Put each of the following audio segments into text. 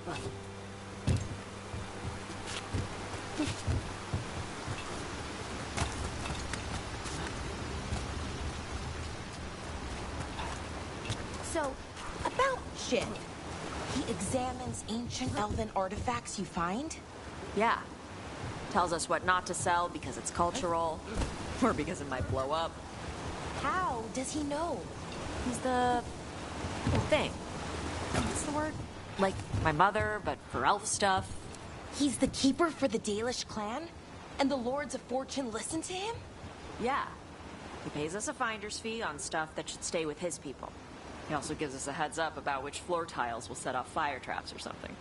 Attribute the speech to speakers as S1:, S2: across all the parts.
S1: So, about Shiv. He examines ancient elven artifacts you find?
S2: Yeah. Tells us what not to sell because it's cultural, or because it might blow up.
S1: How does he know?
S2: He's the thing. What's the word? Like my mother, but for elf stuff.
S1: He's the keeper for the Dalish clan? And the Lords of Fortune listen to him?
S2: Yeah. He pays us a finder's fee on stuff that should stay with his people. He also gives us a heads up about which floor tiles will set off fire traps or something.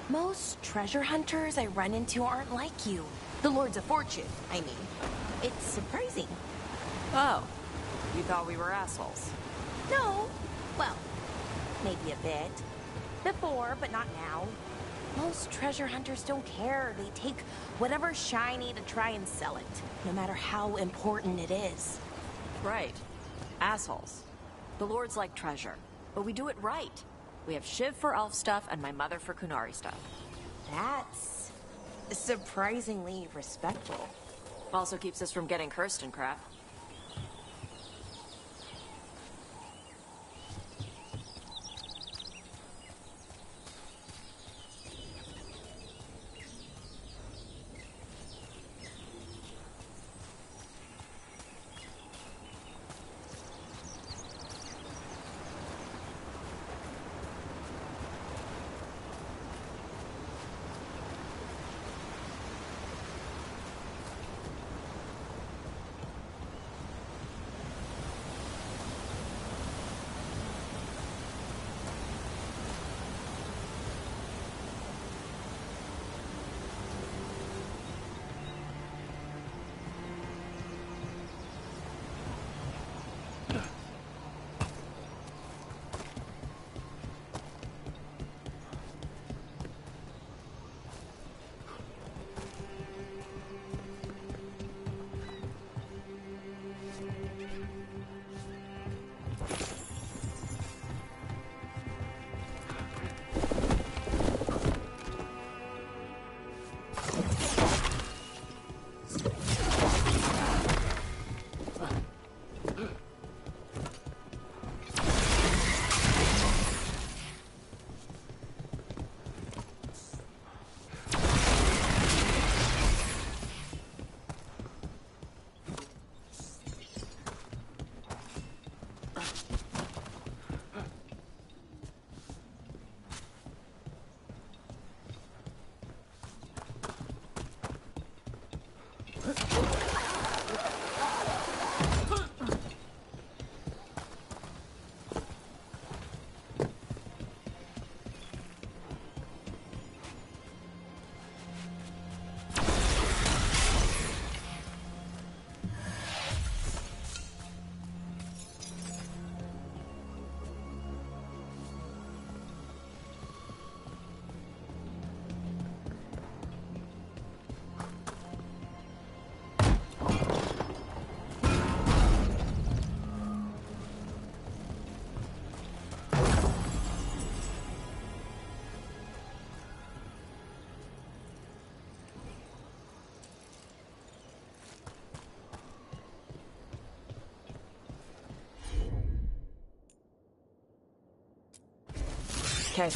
S1: Most treasure hunters I run into aren't like you. The Lords of Fortune, I mean. It's surprising.
S2: Oh, you thought we were assholes.
S1: No. Well, maybe a bit. Before, but not now. Most treasure hunters don't care. They take whatever's shiny to try and sell it, no matter how important it is.
S2: Right. Assholes. The Lords like treasure, but we do it right. We have Shiv for elf stuff and my mother for Kunari stuff.
S1: That's surprisingly respectful.
S2: Also keeps us from getting cursed and crap. Okay.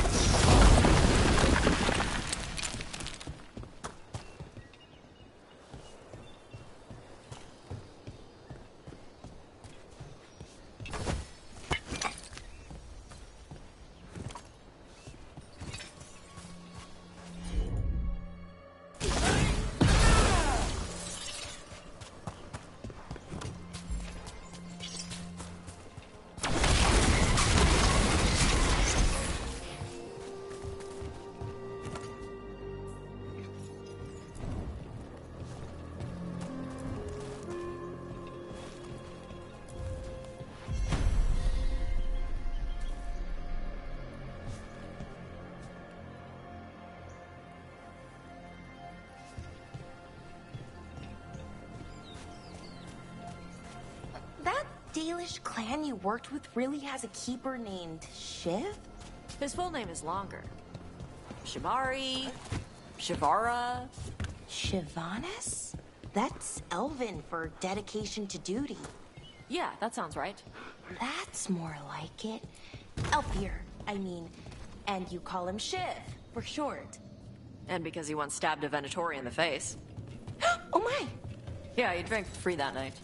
S1: That Dalish clan you worked with really has a keeper named Shiv?
S2: His full name is longer. Shibari, Shivara.
S1: Shivanis? That's Elven for dedication to duty.
S2: Yeah, that sounds right.
S1: That's more like it. Elfier, I mean. And you call him Shiv, for short.
S2: And because he once stabbed a Venatori in the face.
S1: Oh my!
S2: Yeah, he drank for free that night.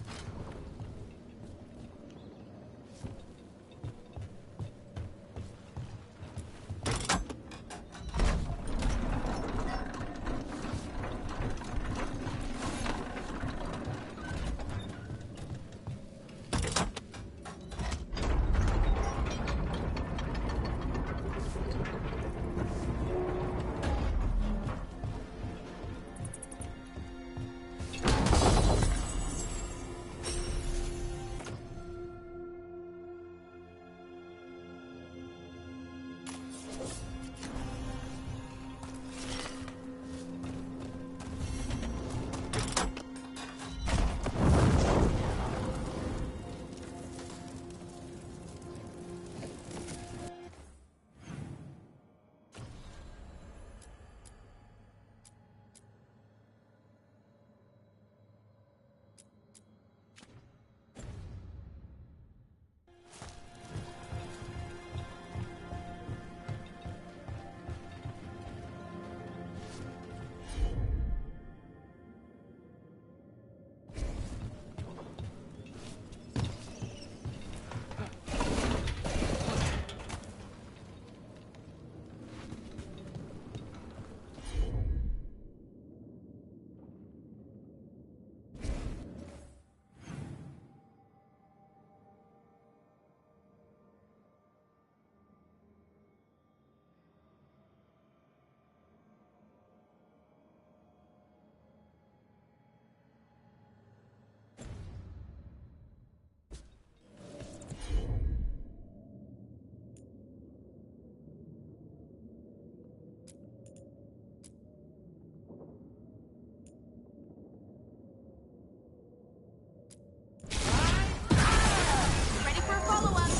S1: Ready for a follow-up?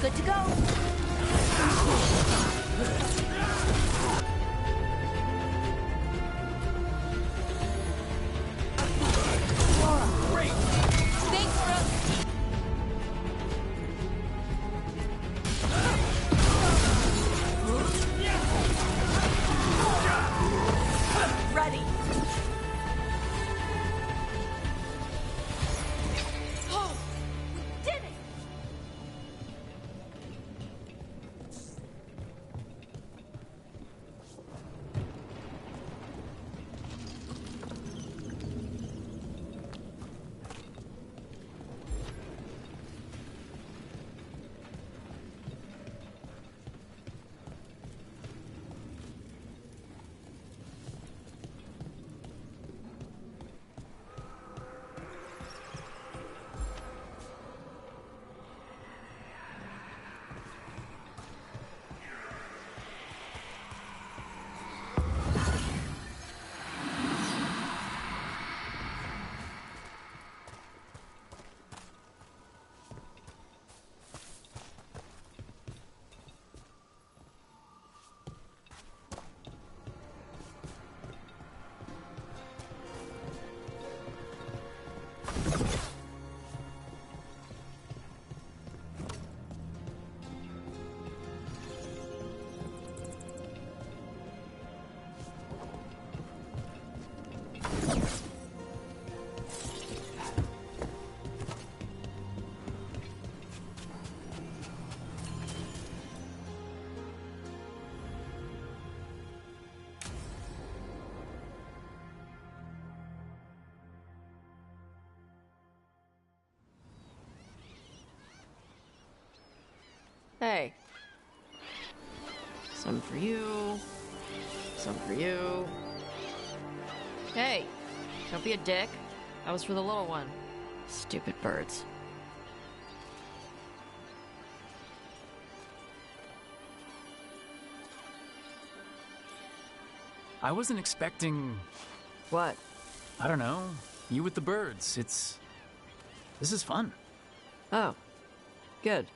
S1: Good to go.
S3: Great!
S1: Thanks, Rook.
S2: Ready!
S1: Oh, we did it!
S2: Hey. Some for you. Some for you. Hey, don't be a dick. That was for the little one. Stupid birds.
S3: I wasn't expecting...
S2: What?
S3: I don't know. You with the birds. This is fun.
S2: Oh, good.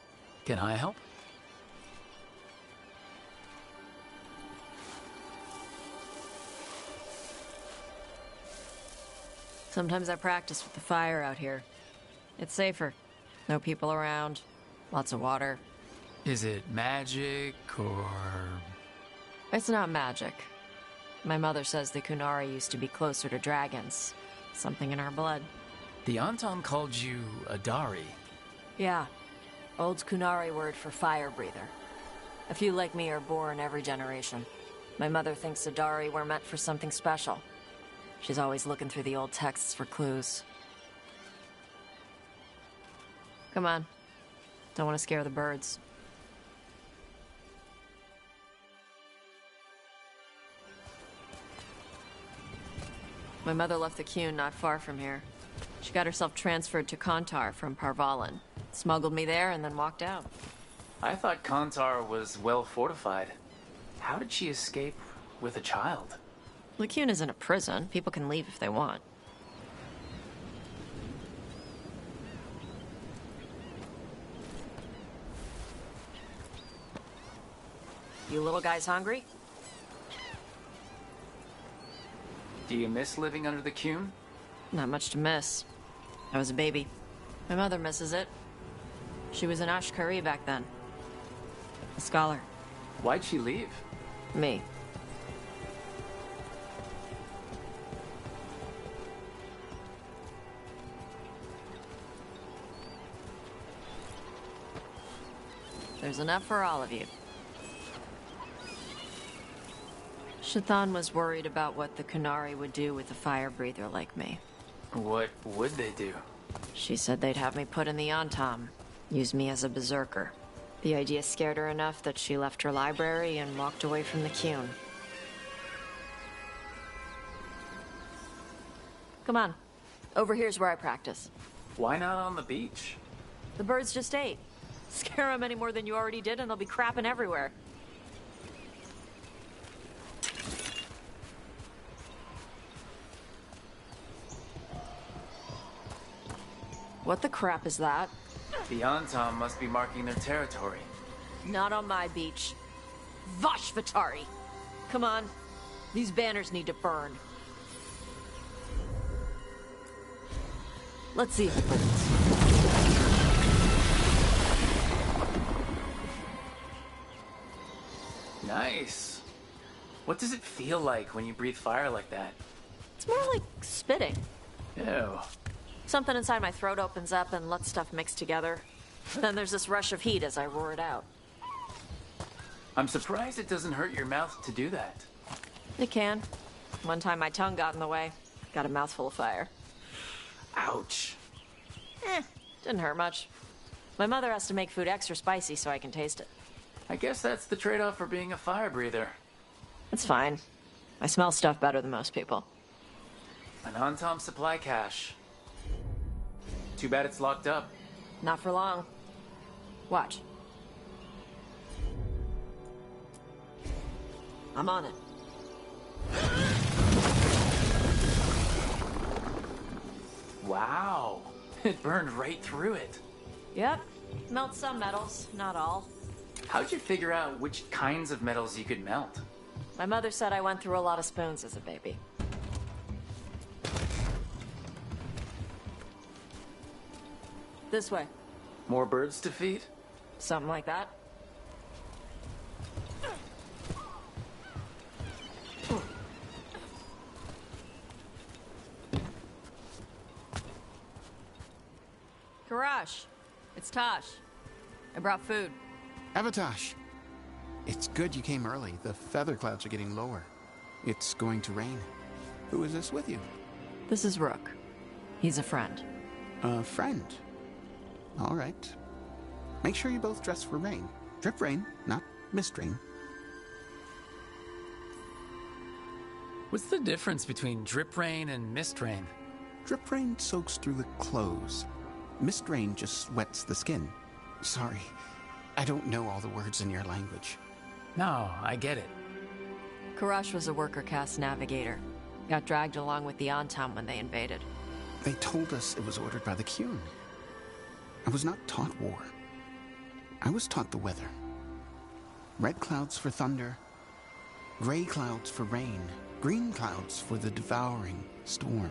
S3: Can I help?
S2: Sometimes I practice with the fire out here. It's safer. No people around. Lots of water.
S3: Is it magic, or...
S2: It's not magic. My mother says the Kunari used to be closer to dragons. Something in our blood.
S3: The Anton called you a Dari.
S2: Yeah. Old Kunari word for fire breather. A few like me are born every generation. My mother thinks Adari were meant for something special. She's always looking through the old texts for clues. Come on. Don't want to scare the birds. My mother left the Qun not far from here. She got herself transferred to Kontar from Parvalan. Smuggled me there and then walked out.
S3: I thought Kontar was well fortified. How did she escape with a child?
S2: The Qun isn't a prison. People can leave if they want. You little guys hungry?
S3: Do you miss living under the Qun?
S2: Not much to miss. I was a baby. My mother misses it. She was an Ashkari back then. A scholar.
S3: Why'd she leave?
S2: Me. There's enough for all of you. Shathan was worried about what the Kunari would do with a fire breather like me.
S3: What would they do?
S2: She said they'd have me put in the Antam, use me as a berserker. The idea scared her enough that she left her library and walked away from the Qun. Come on. Over here's where I practice.
S3: Why not on the beach?
S2: The birds just ate. Scare them any more than you already did and they'll be crapping everywhere. What the crap is that?
S3: The Anton must be marking their territory.
S2: Not on my beach. Vashvatari! Come on. These banners need to burn. Let's see if it burns.
S3: Nice. What does it feel like when you breathe fire like that?
S2: It's more like spitting.
S3: Ew.
S2: Something inside my throat opens up and lets stuff mix together. Then there's this rush of heat as I roar it out.
S3: I'm surprised it doesn't hurt your mouth to do that.
S2: It can. One time my tongue got in the way. Got a mouthful of fire.
S3: Ouch.
S2: Didn't hurt much. My mother has to make food extra spicy so I can taste it.
S3: I guess that's the trade-off for being a fire breather.
S2: It's fine. I smell stuff better than most people.
S3: An Antom supply cache. Too bad it's locked up.
S2: Not for long. Watch. I'm on it.
S3: Wow. It burned right through it.
S2: Yep. Melt some metals, not all.
S3: How'd you figure out which kinds of metals you could melt?
S2: My mother said I went through a lot of spoons as a baby. This way.
S3: More birds to feed?
S2: Something like that. Karash, it's Tosh. I brought food.
S4: Avatosh, it's good you came early. The feather clouds are getting lower. It's going to rain. Who is this with you?
S2: This is Rook. He's a friend.
S4: A friend. All right. Make sure you both dress for rain. Drip rain, not mist rain.
S3: What's the difference between drip rain and mist rain?
S4: Drip rain soaks through the clothes. Mist rain just wets the skin. Sorry, I don't know all the words in your language.
S3: No, I get it.
S2: Karash was a worker caste navigator. Got dragged along with the Antam when they invaded.
S4: They told us it was ordered by the Qun. I was not taught war. I was taught the weather. Red clouds for thunder, gray clouds for rain, green clouds for the devouring storm,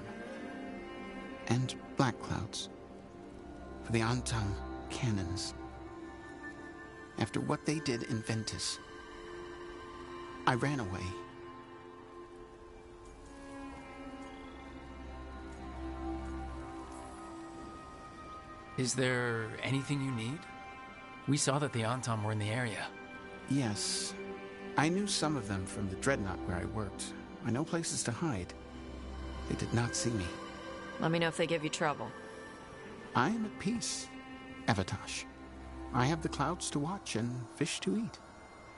S4: and black clouds for the Antam cannons. After what they did in Ventus, I ran away.
S3: Is there anything you need? We saw that the Antam were in the area.
S4: Yes. I knew some of them from the Dreadnought where I worked. I know places to hide. They did not see me.
S2: Let me know if they give you trouble.
S4: I am at peace, Evatosh. I have the clouds to watch and fish to eat.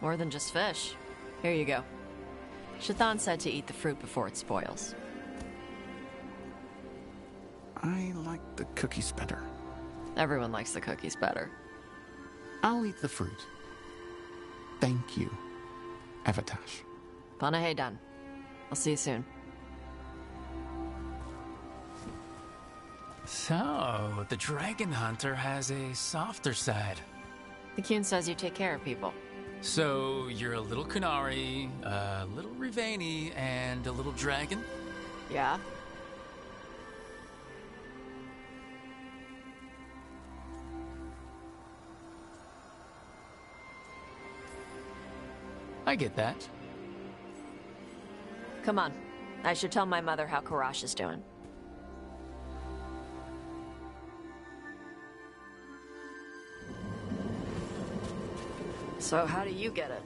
S2: More than just fish. Here you go. Shathan said to eat the fruit before it spoils.
S4: I like the cookies better.
S2: Everyone likes the cookies better.
S4: I'll eat the fruit. Thank you, Evatosh.
S2: Panaheydan. I'll see you soon.
S3: So, the Dragon Hunter has a softer side.
S2: The Qun says you take care of people.
S3: So, you're a little Kunari, a little Rivani, and a little dragon?
S2: Yeah?
S3: I get that.
S2: Come on. I should tell my mother how Karash is doing. So how do you get it?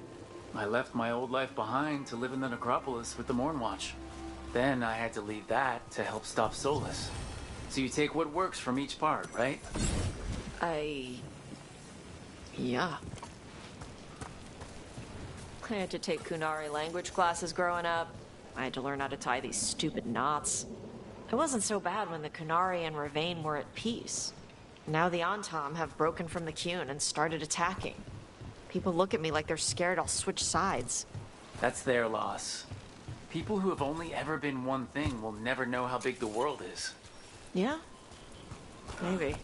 S3: I left my old life behind to live in the necropolis with the Mornwatch. Then I had to leave that to help stop Solus. So you take what works from each part, right?
S2: Yeah. I had to take Kunari language classes growing up. I had to learn how to tie these stupid knots. It wasn't so bad when the Kunari and Ravain were at peace. Now the Antam have broken from the Qun and started attacking. People look at me like they're scared I'll switch sides.
S3: That's their loss. People who have only ever been one thing will never know how big the world is.
S2: Yeah? Maybe.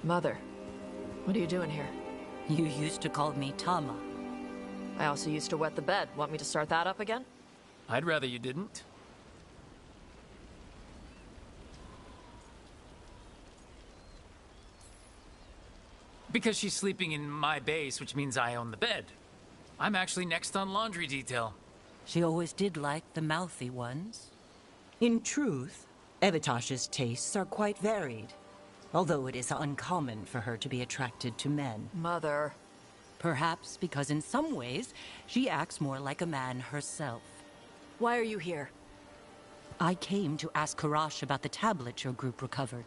S2: Mother, what are you doing here?
S5: You used to call me Tama.
S2: I also used to wet the bed. Want me to start that up again?
S3: I'd rather you didn't. Because she's sleeping in my base, which means I own the bed. I'm actually next on laundry detail.
S5: She always did like the mouthy ones. In truth, Evatosh's tastes are quite varied, although it is uncommon for her to be attracted to men.
S2: Mother.
S5: Perhaps because in some ways, she acts more like a man herself.
S2: Why are you here?
S5: I came to ask Karash about the tablet your group recovered.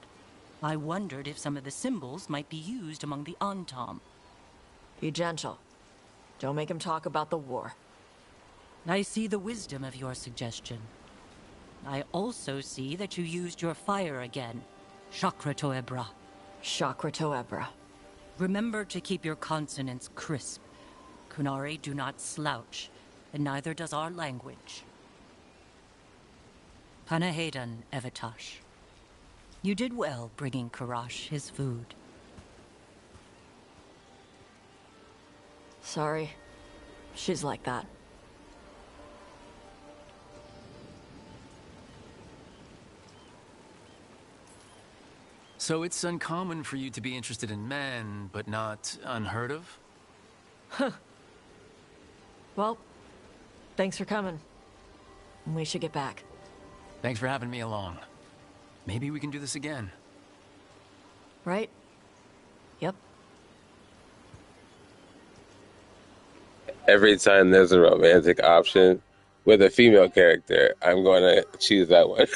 S5: I wondered if some of the symbols might be used among the Antam.
S2: Be gentle. Don't make him talk about the war.
S5: I see the wisdom of your suggestion. I also see that you used your fire again. Chakra Toebra.
S2: Chakra Toebra.
S5: Remember to keep your consonants crisp. Kunari do not slouch, and neither does our language. Panaheydan, Evatosh. You did well bringing Karash his food.
S2: Sorry. She's like that.
S3: So it's uncommon for you to be interested in men, but not unheard of?
S2: Well, thanks for coming. We should get back.
S3: Thanks for having me along. Maybe we can do this again.
S2: Right? Yep.
S6: Every time there's a romantic option with a female character, I'm going to choose that one.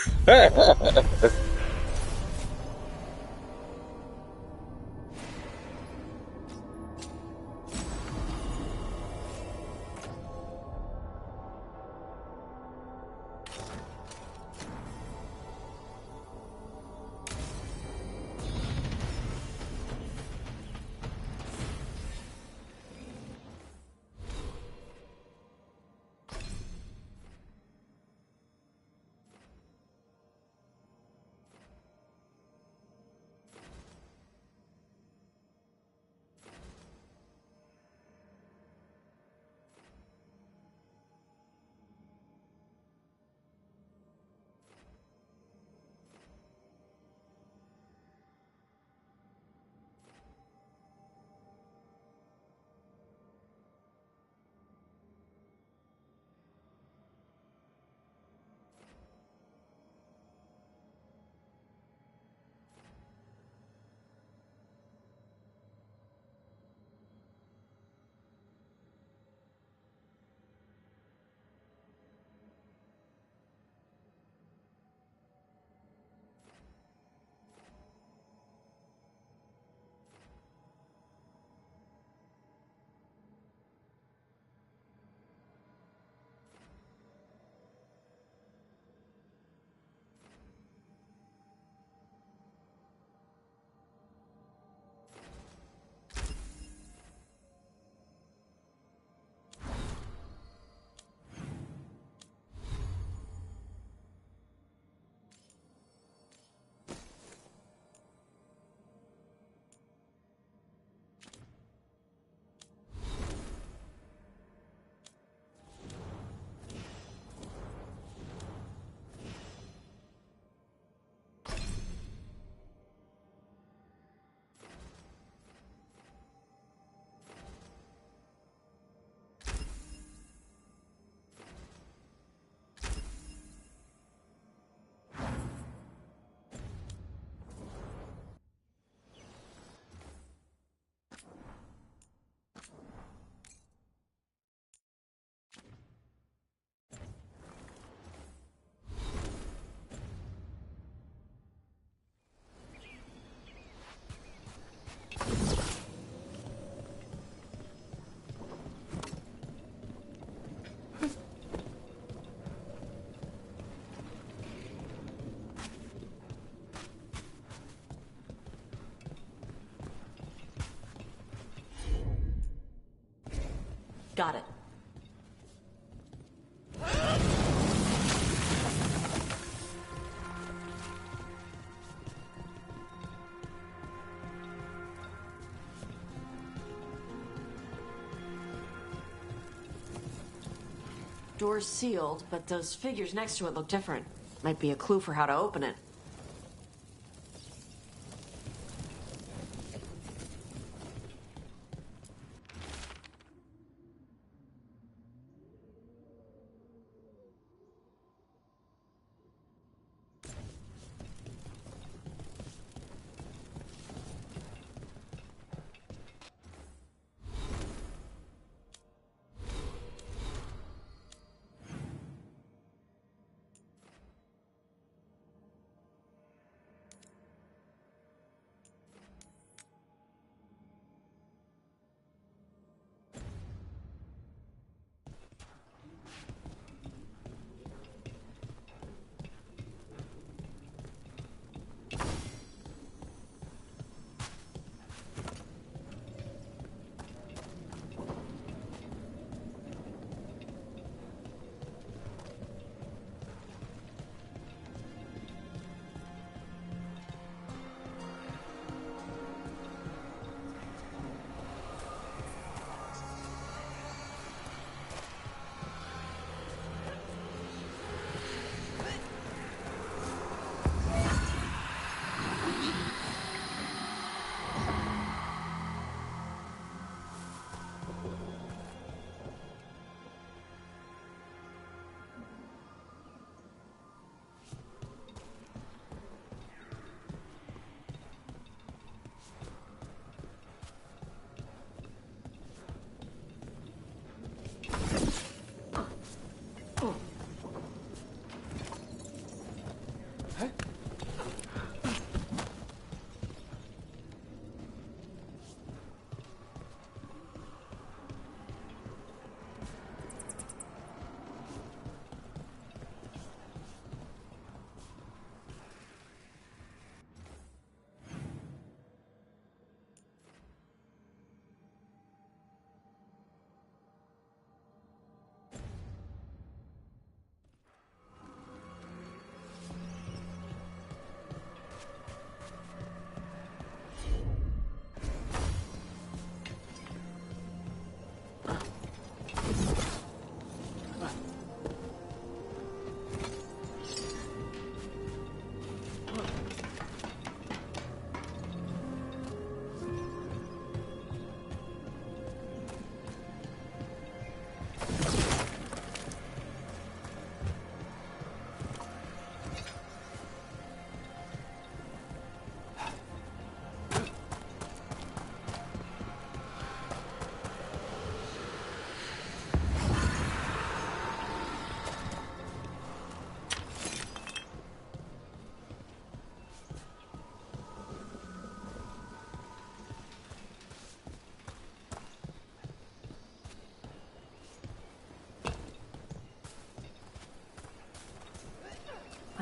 S2: Got it. Door's sealed, but those figures next to it look different. Might be a clue for how to open it.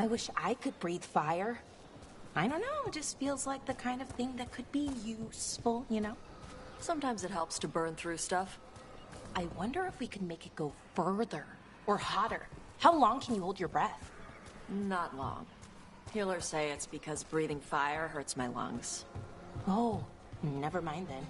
S1: wish I could breathe fire. I don't know, it just feels like the kind of thing that could be useful, you know?
S2: Sometimes it helps to burn through stuff.
S1: I wonder if we could make it go further or hotter. How long can you hold your breath?
S2: Not long. Healers say it's because breathing fire hurts my lungs.
S1: Oh, never mind then.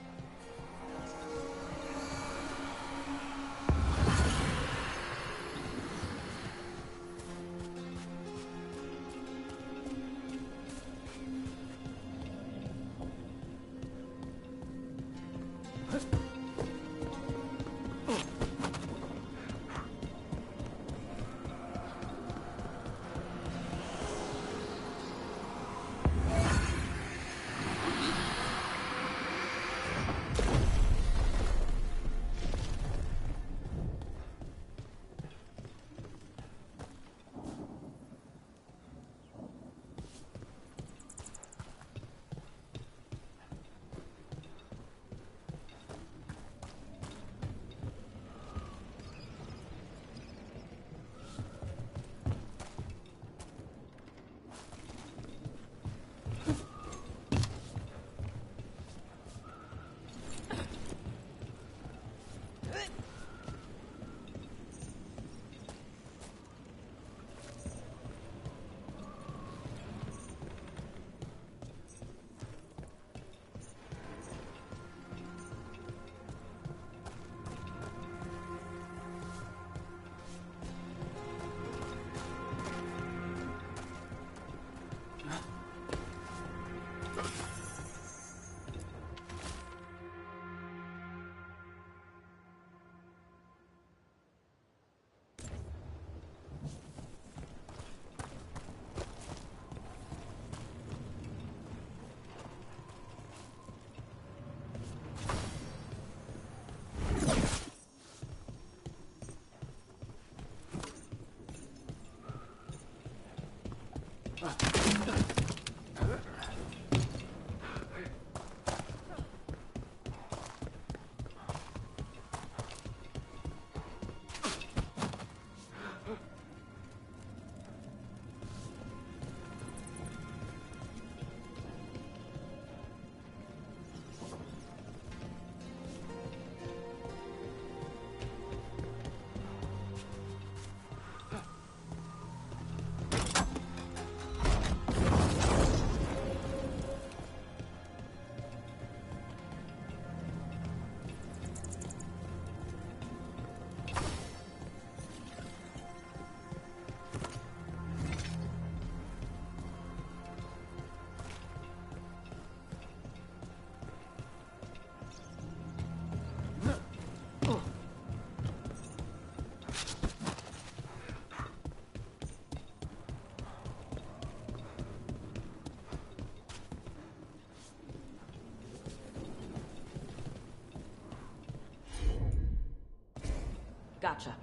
S2: Gotcha.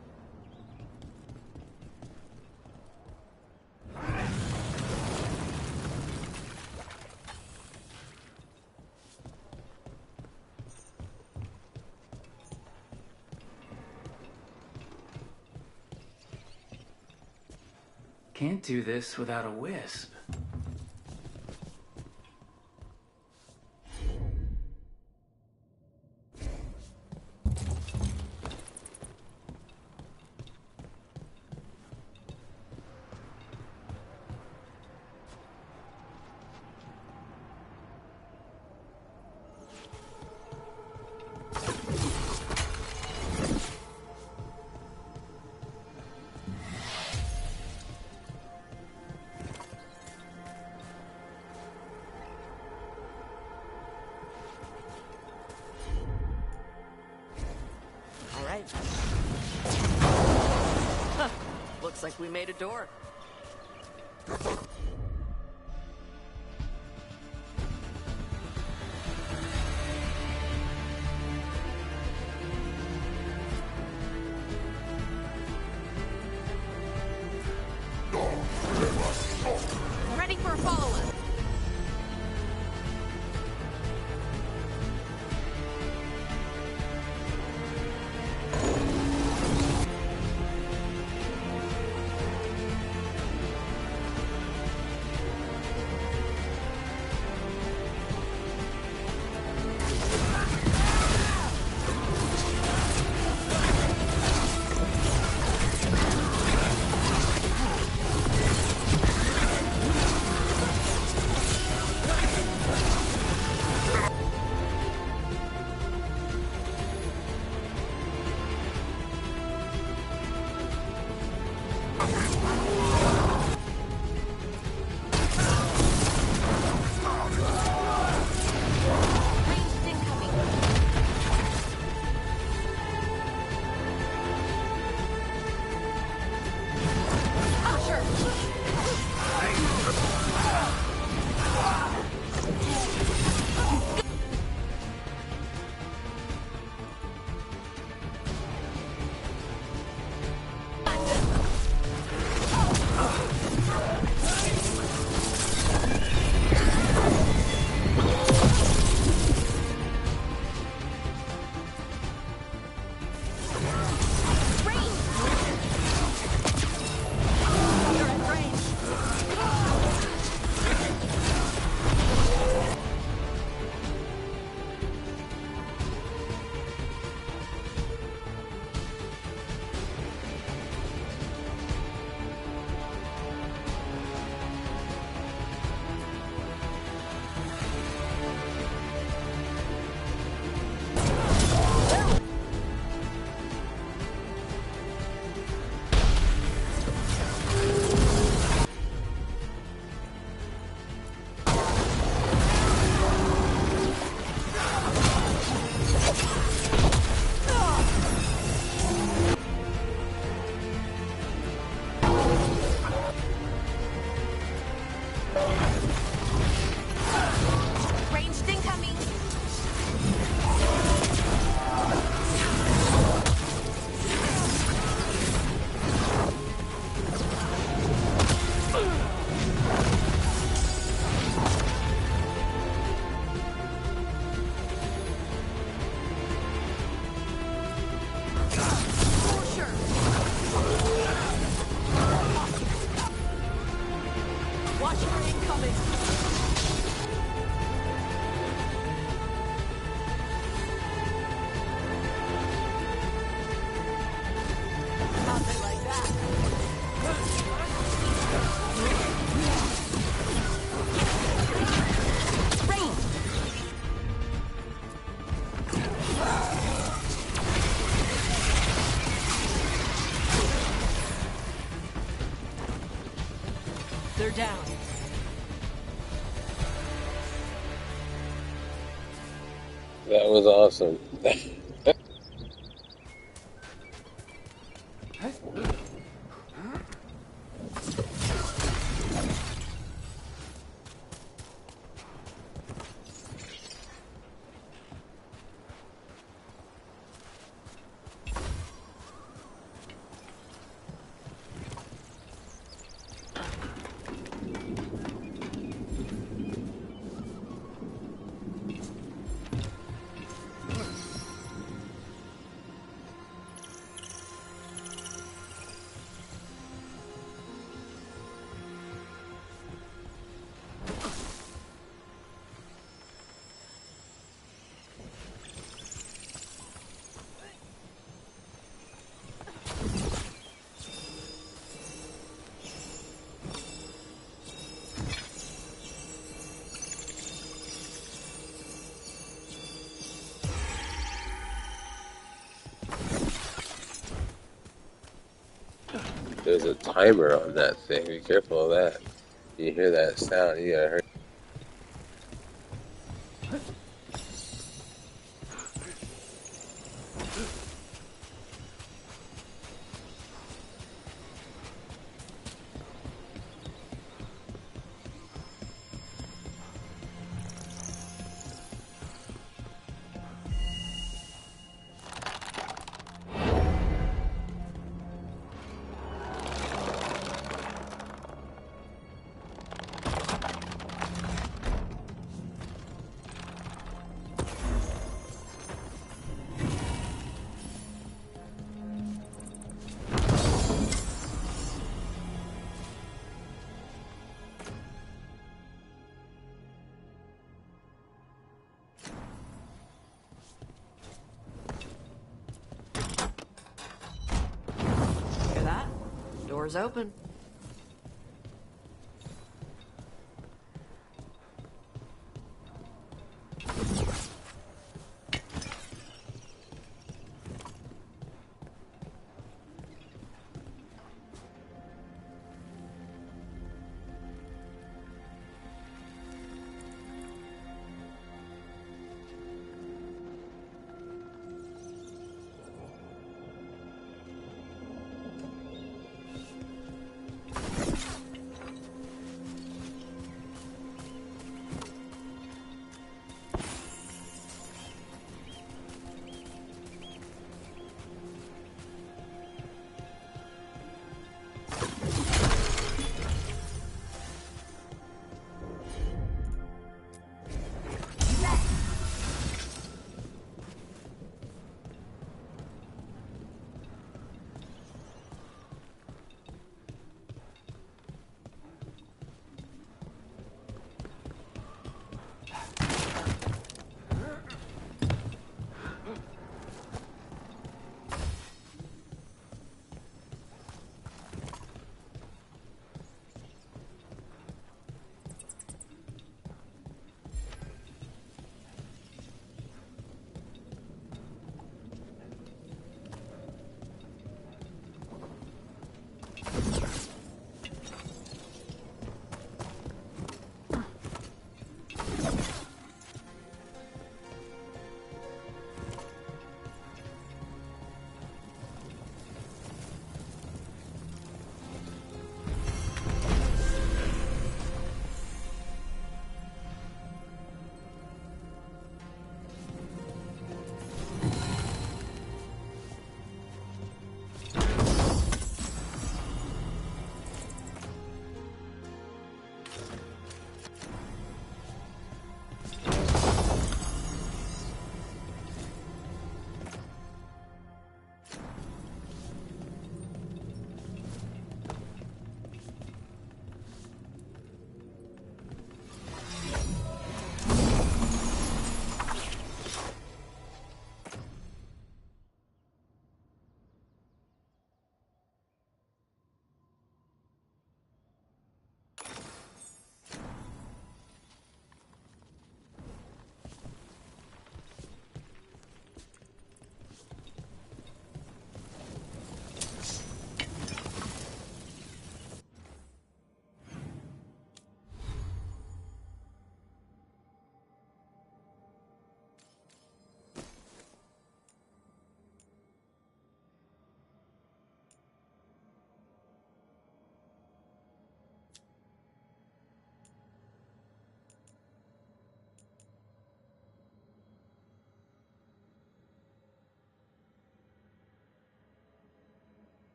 S3: Can't do this without a wisp.
S2: Huh. Looks like we made a door.
S1: Ready for a follow-up.
S5: down.
S6: That was awesome. There's a timer on that thing. Be careful of that. You hear that sound, you gotta hurry.
S2: Hear that? Door's open.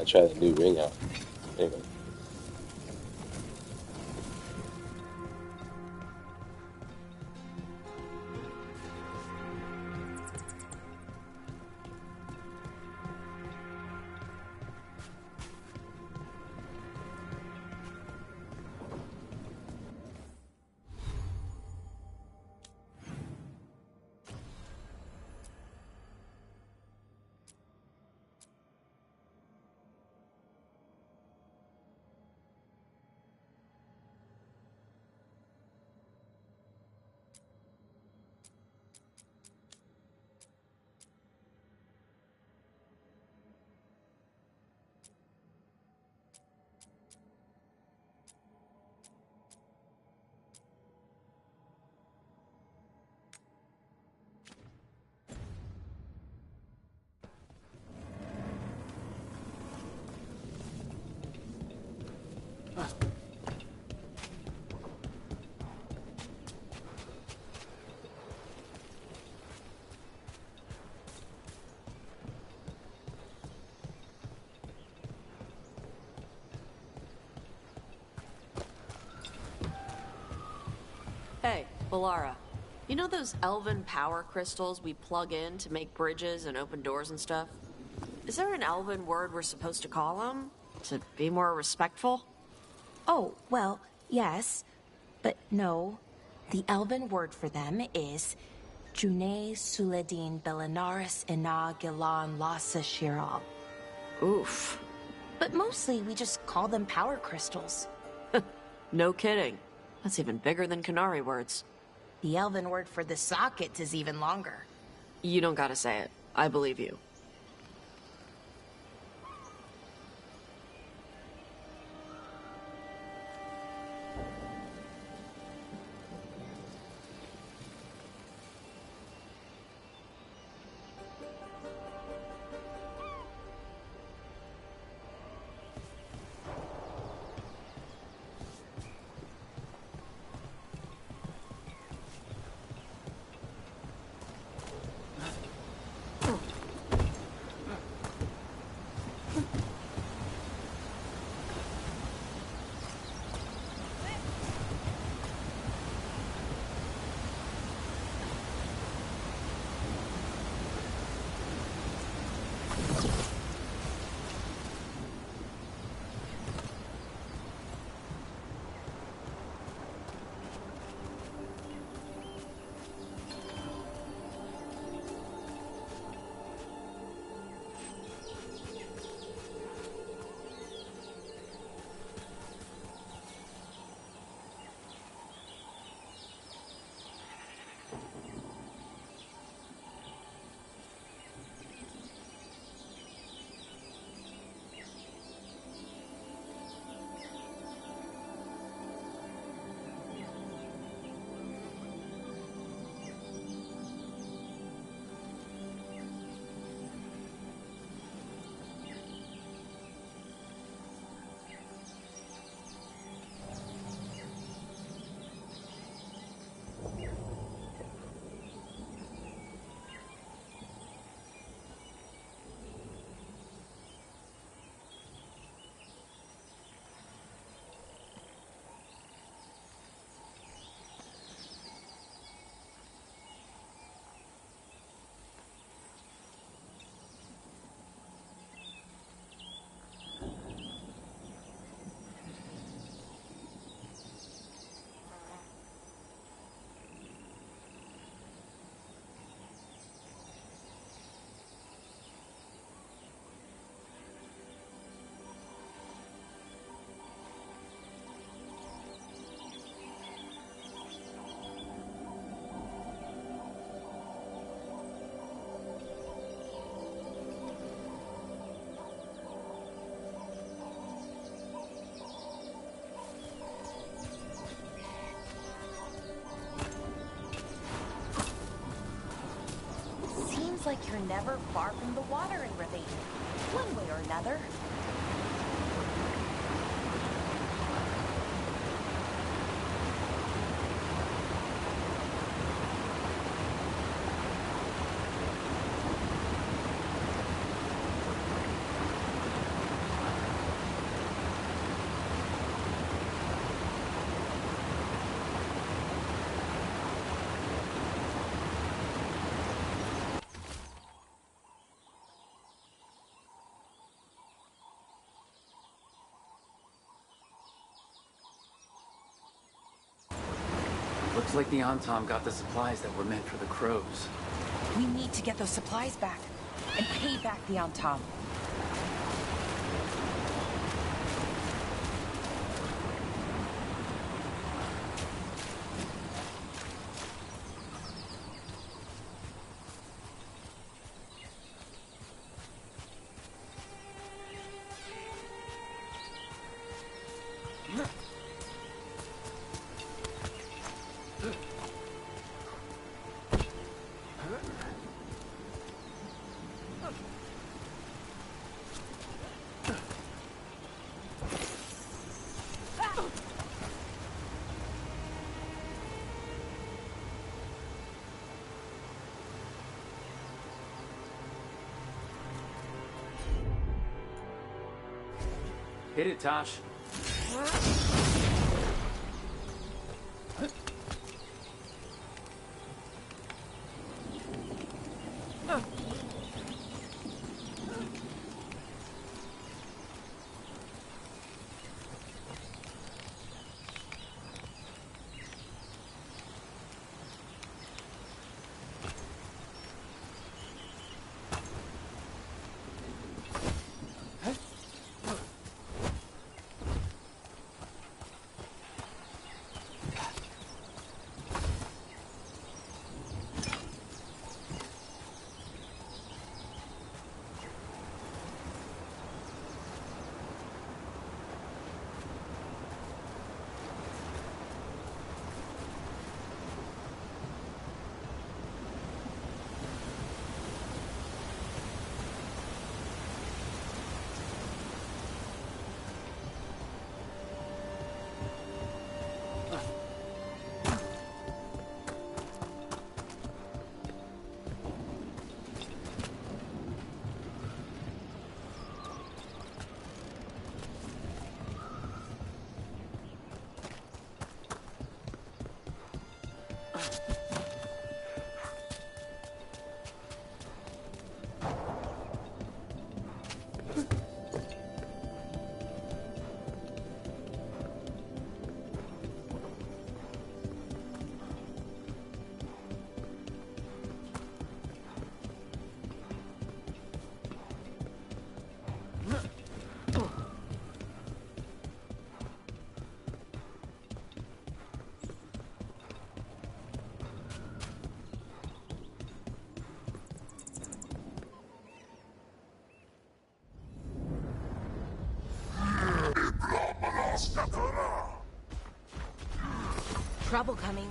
S6: gotta try the new ring out. Anyway.
S7: Hey, Balara. You know those elven power crystals we plug in to make bridges and open doors and stuff? Is there an elven word we're supposed to call them? To be more respectful?
S1: Oh, well, yes, but no. The elven word for them is June Suledin Belinaris Ina Gilan Lasa Shiral.
S7: Oof.
S1: But mostly we just call them power crystals.
S7: No kidding. That's even bigger than Kunari words.
S1: The elven word for the sockets is even longer.
S7: You don't gotta say it. I believe you.
S1: Like you're never far from the water in Ravine, one way or another.
S3: Looks like the Antom got the supplies that were meant for the crows.
S1: We need to get those supplies back and pay back the Antom.
S3: Hit it, Tosh.
S1: Trouble coming.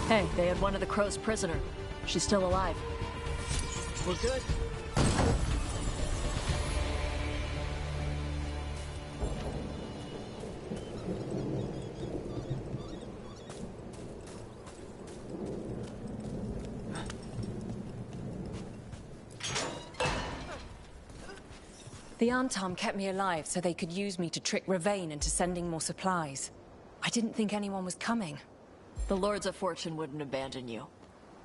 S2: Hey, they had one of the crows prisoner. She's still alive.
S3: We're good.
S8: The Antam kept me alive so they could use me to trick Ravane into sending more supplies. I didn't think anyone was coming.
S2: The Lords of Fortune wouldn't abandon you.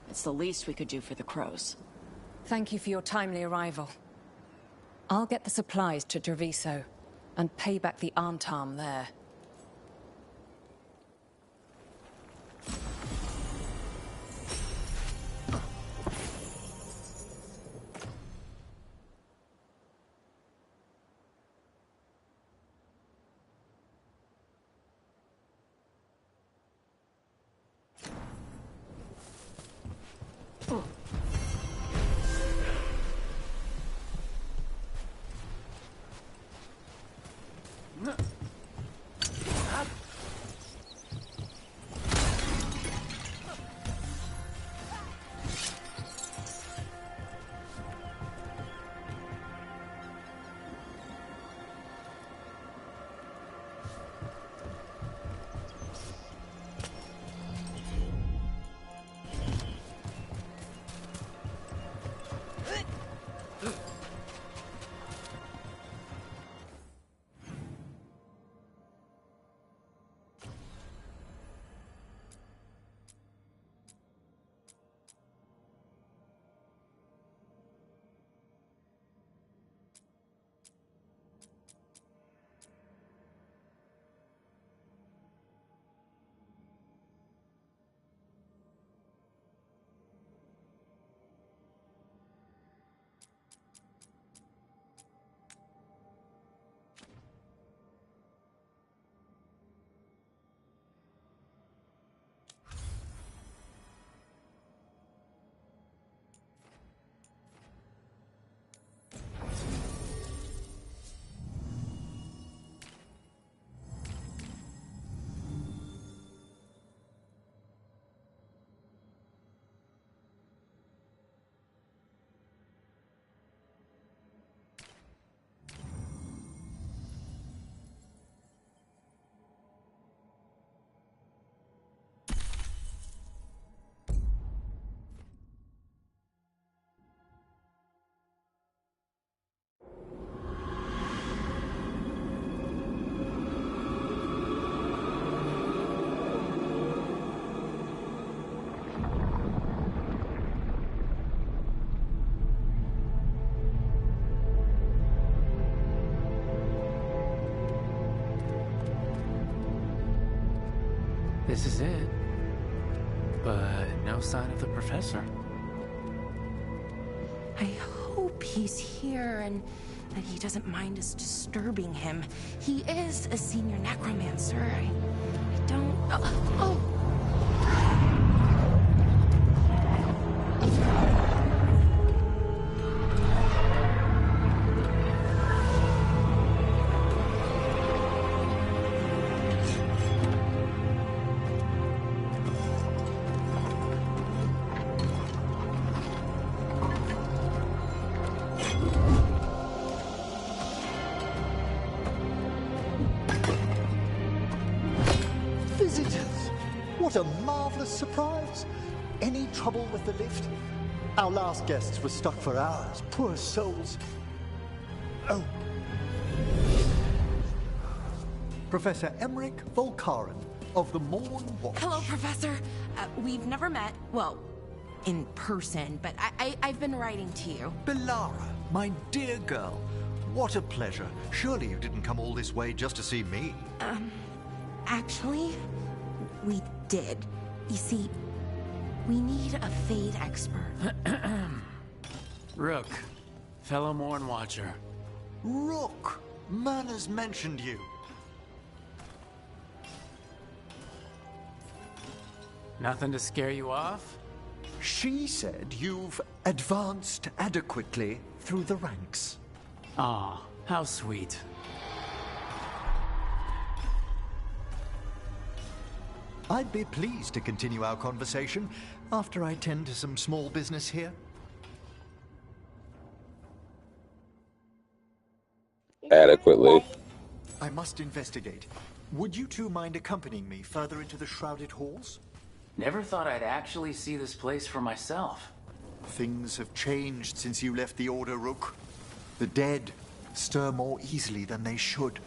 S2: It's the least we could do for the crows.
S8: Thank you for your timely arrival. I'll get the supplies to Treviso and pay back the Antam there.
S3: This is it. But no sign of the professor.
S1: I hope he's here and that he doesn't mind us disturbing him. He is a senior necromancer. I don't... Oh!
S9: Visitors! What a marvelous surprise! Any trouble with the lift? Our last guests were stuck for hours. Poor souls. Oh. Professor Emmerich Volkaren of the Morn Watch.
S1: Hello, Professor. We've never met. Well, in person, but I've been writing to you.
S9: Belara, my dear girl. What a pleasure. Surely you didn't come all this way just to see me.
S1: Actually, we did. You see, we need a Fade expert.
S3: Rook, fellow Morn Watcher.
S9: Rook! Manners mentioned you.
S3: Nothing to scare you off?
S9: She said you've advanced adequately through the ranks.
S3: Aw, how sweet.
S9: I'd be pleased to continue our conversation after I tend to some small business here.
S6: Adequately.
S9: I must investigate. Would you two mind accompanying me further into the shrouded halls?
S3: Never thought I'd actually see this place for myself.
S9: Things have changed since you left the Order, Rook. The dead stir more easily than they should.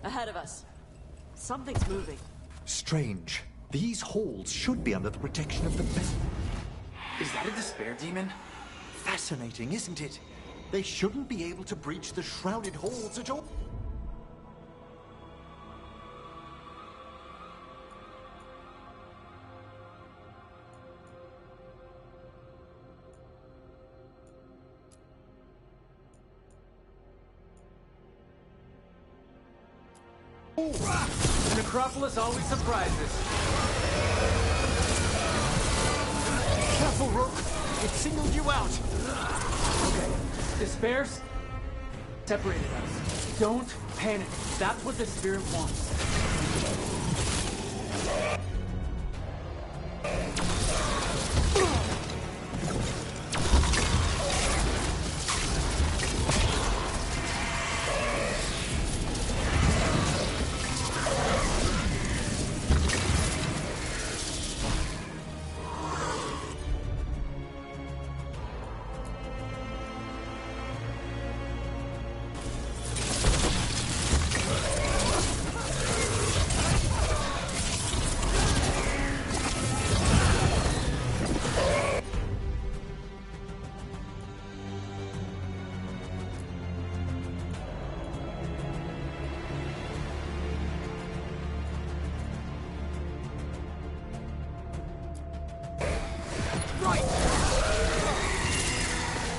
S7: Ahead of us. Something's moving.
S9: Strange. These halls should be under the protection of the best.
S3: Is that a despair demon?
S9: Fascinating, isn't it? They shouldn't be able to breach the shrouded halls at all.
S3: The Necropolis always surprises.
S9: Careful, Rook! It singled you out!
S3: Okay, despair separated us. Don't panic. That's what the spirit wants.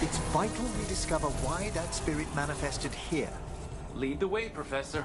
S9: It's vital we discover why that spirit manifested here.
S3: Lead the way, Professor.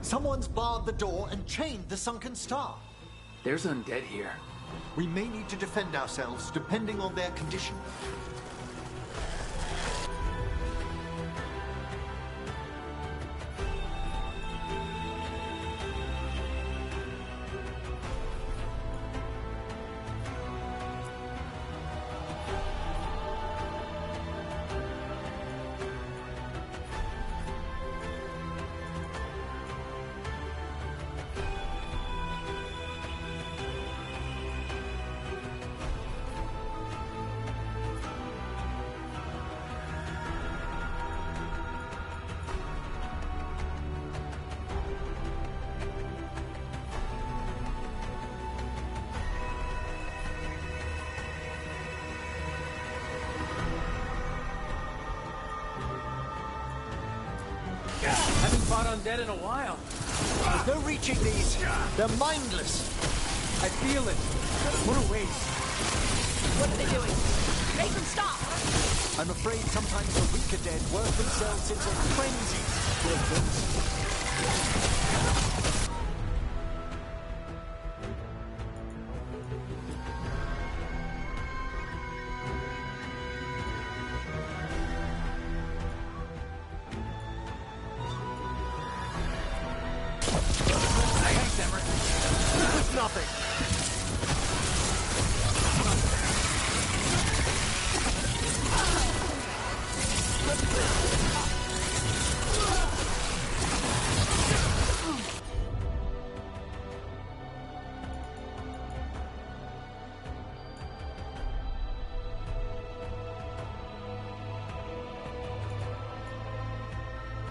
S9: Someone's barred the door and chained the sunken star.
S3: There's undead here.
S9: We may need to defend ourselves depending on their condition.
S3: fought undead in a while.
S9: There's no reaching these. They're mindless.
S3: I feel it. What a waste.
S7: What are they doing? Make them stop!
S9: I'm afraid sometimes the weaker dead work themselves into frenzies. This is nothing.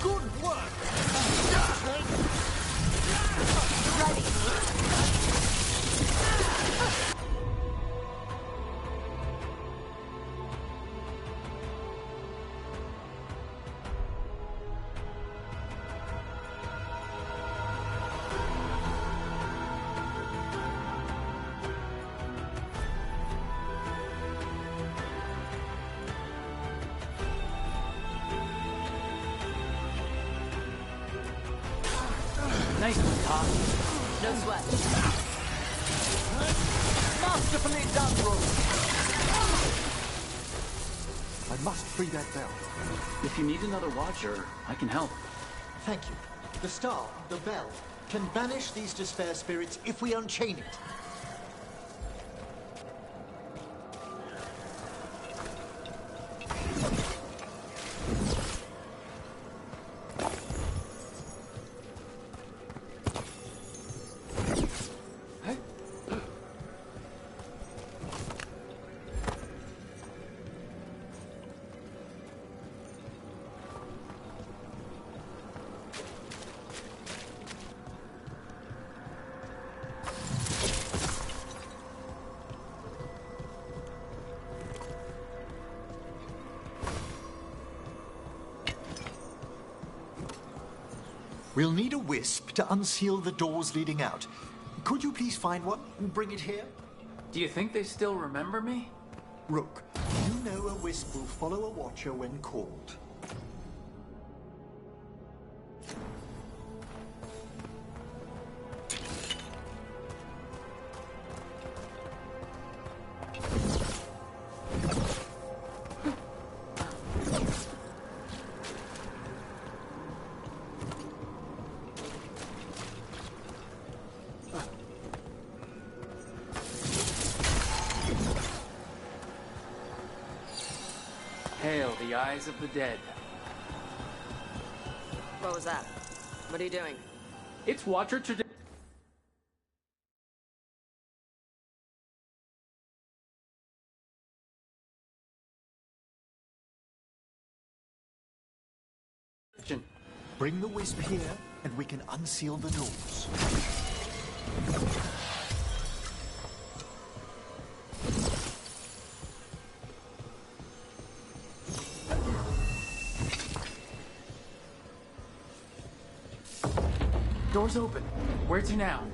S9: Good work.
S3: Nice one, Tom.
S7: No sweat.
S9: Masterfully done, Rook. I must free that bell.
S3: If you need another watcher, I can help.
S9: Thank you. The star, the bell, can banish these despair spirits if we unchain it. We'll need a wisp to unseal the doors leading out. Could you please find one and bring it here?
S3: Do you think they still remember me?
S9: Rook, you know a wisp will follow a watcher when called.
S3: Hail the eyes of the dead.
S7: What was that? What are you doing?
S3: It's Watcher tradition.
S9: Bring the wisp here, and we can unseal the doors.
S3: Door's open. Where to now?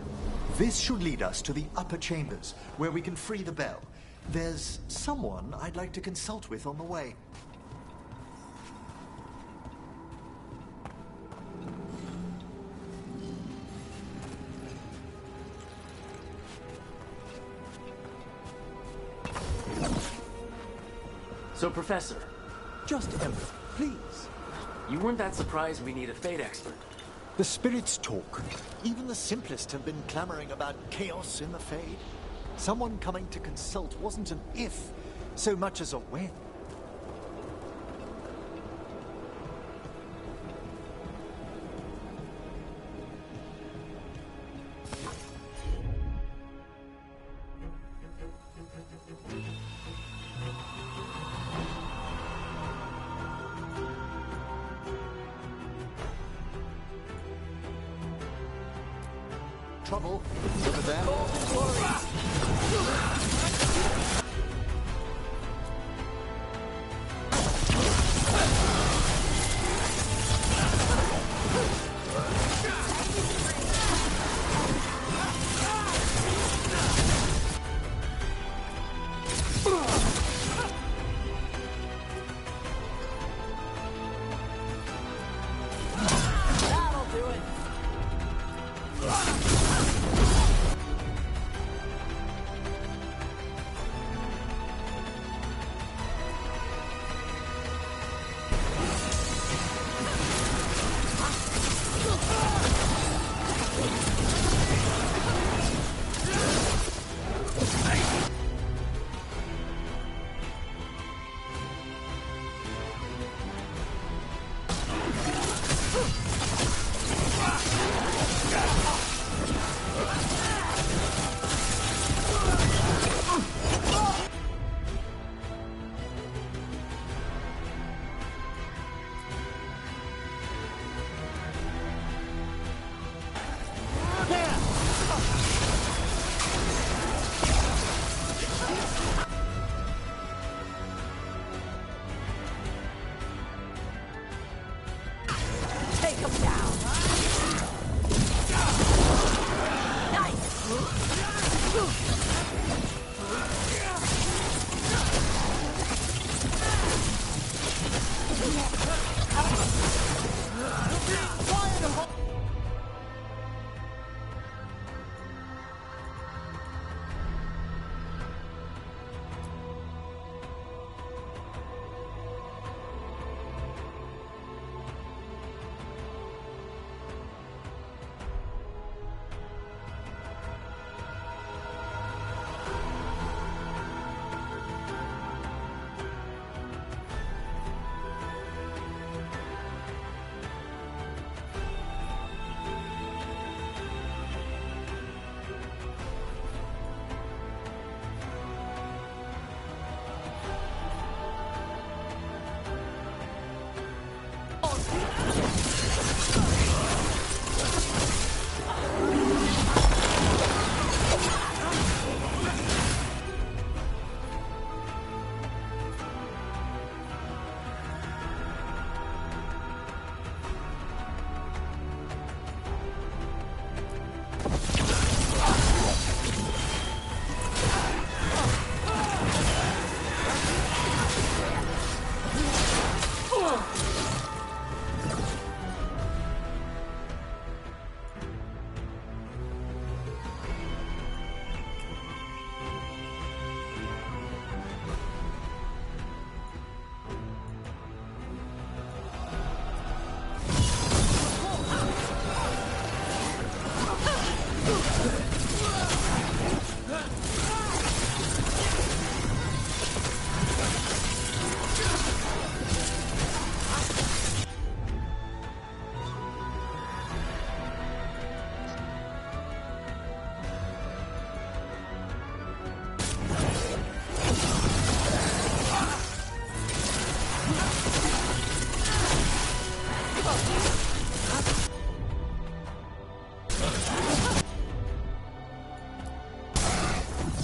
S9: This should lead us to the upper chambers, where we can free the bell. There's someone I'd like to consult with on the way.
S3: So, Professor,
S9: Just Emma, please.
S3: you weren't that surprised we need a fate expert.
S9: The spirits talk. Even the simplest have been clamoring about chaos in the Fade. Someone coming to consult wasn't an if, so much as a when. Trouble over there.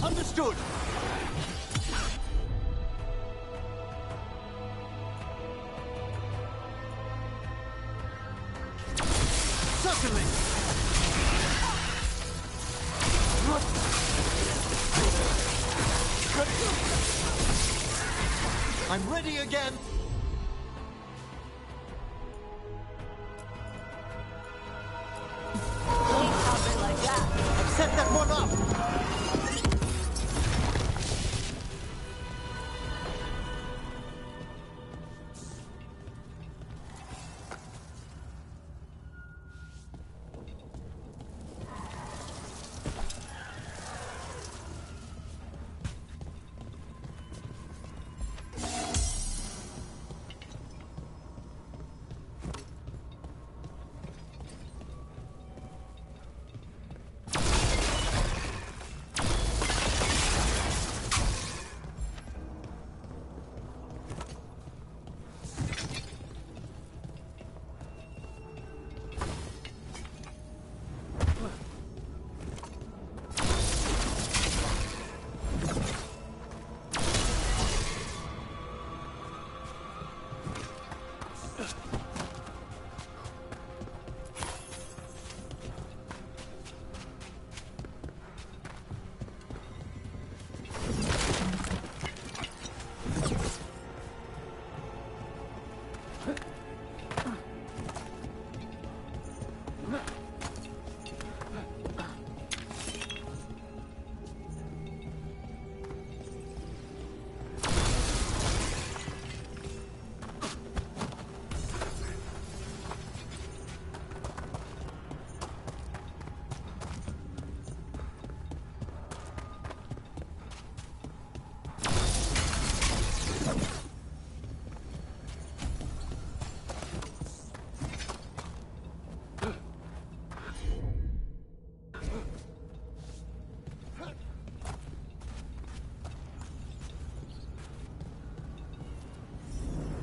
S9: Understood! Certainly! I'm ready again! I've set that one up!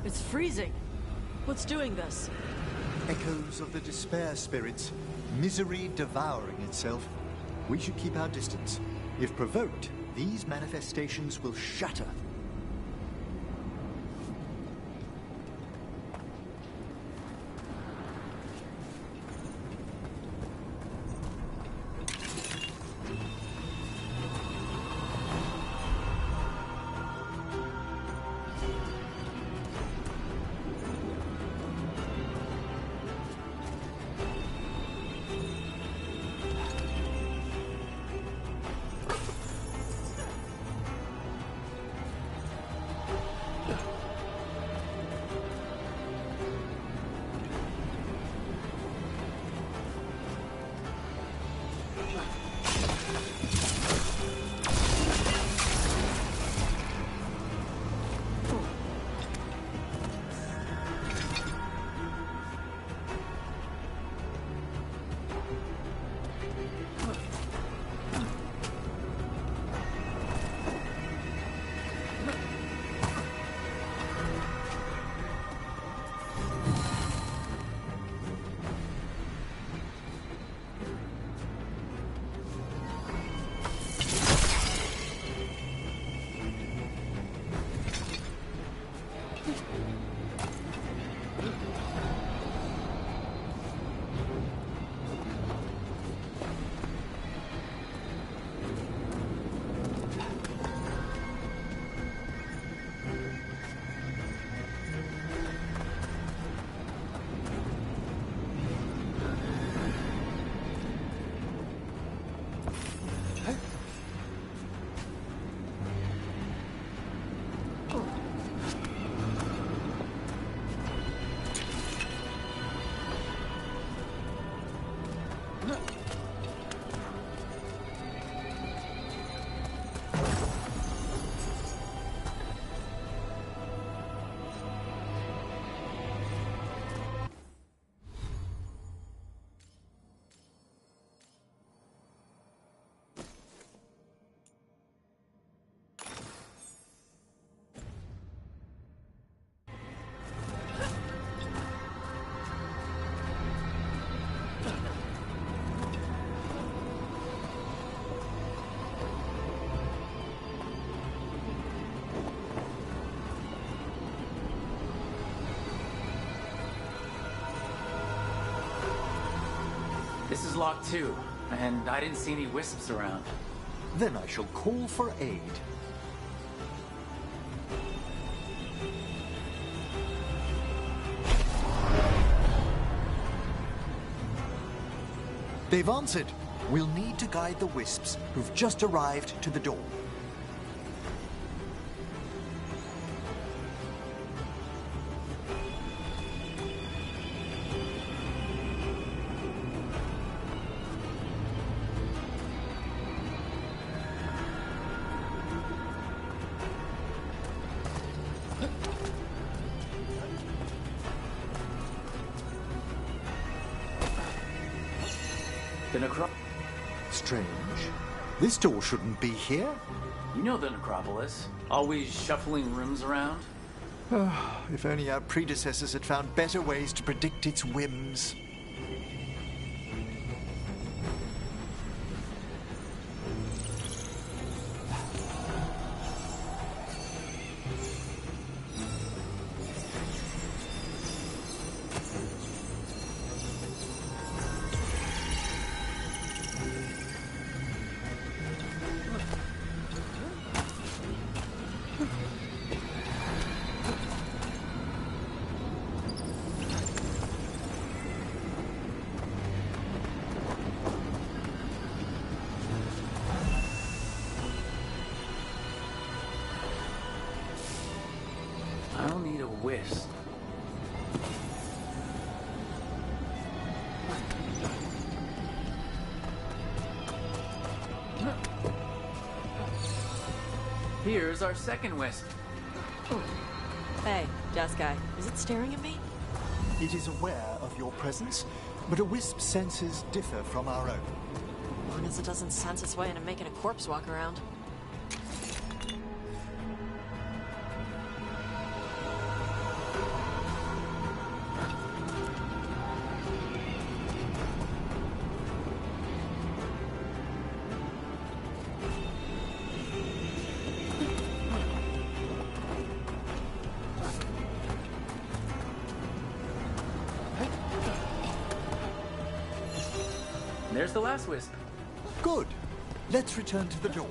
S7: It's freezing. What's doing this?
S9: Echoes of the despair spirits, misery devouring itself. We should keep our distance. If provoked, these manifestations will shatter.
S3: This is locked too, and I didn't see any wisps around.
S9: Then I shall call for aid. They've answered. We'll need to guide the wisps who've just arrived to the door.
S3: The necro...
S9: Strange. This door shouldn't be here.
S3: You know the necropolis. Always shuffling rooms around.
S9: If only our predecessors had found better ways to predict its whims.
S3: I don't need a wisp. Here's our second wisp.
S7: Hey, desk guy, is it staring at me?
S9: It is aware of your presence, but a wisp's senses differ from our own.
S7: As long as it doesn't sense its way into making a corpse walk around.
S3: There's the last wisp.
S9: Good. Let's return to the door.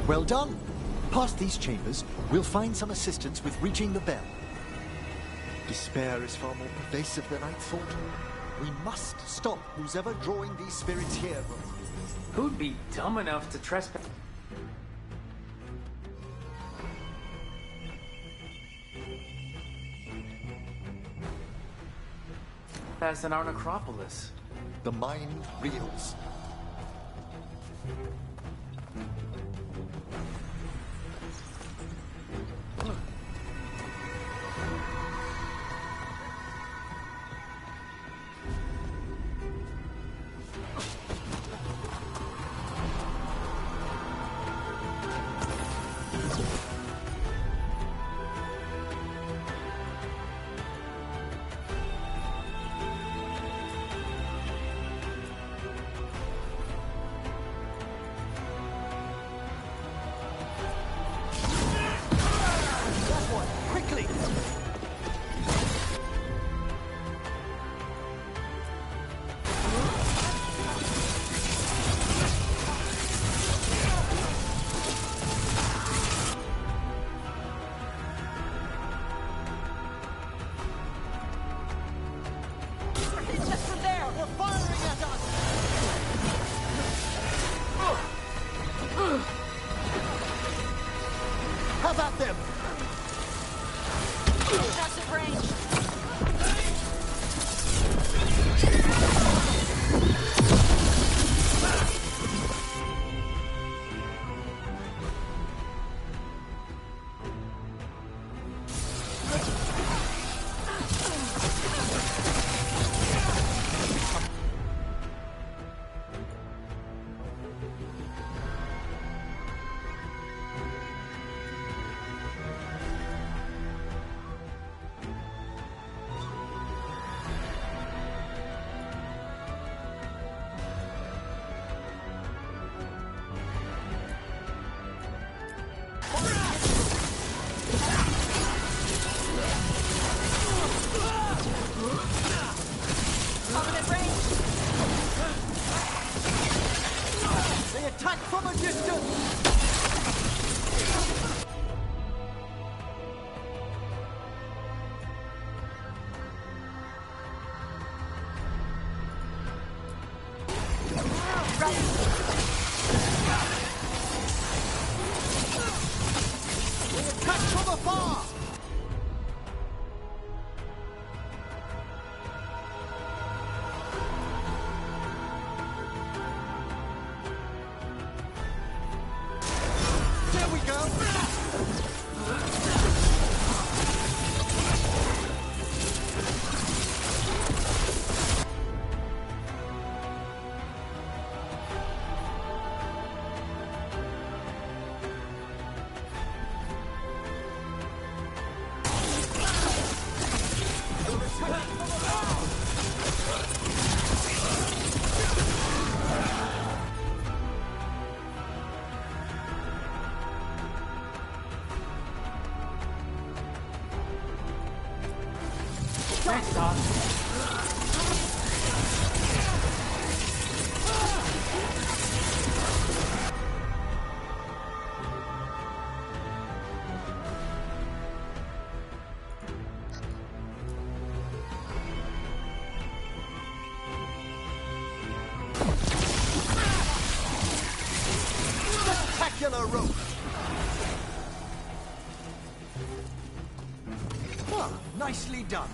S9: Well done. Past these chambers, we'll find some assistance with reaching the bell. Despair is far more pervasive than I thought. We must stop who's ever drawing these spirits here, Rook.
S3: Who'd be dumb enough to trespass in our necropolis?
S9: The mind reels. How about them?
S7: Impressive range.
S9: We attack from afar! There we go!
S3: Thanks, Doc.
S9: Spectacular Rook! Ah, nicely done.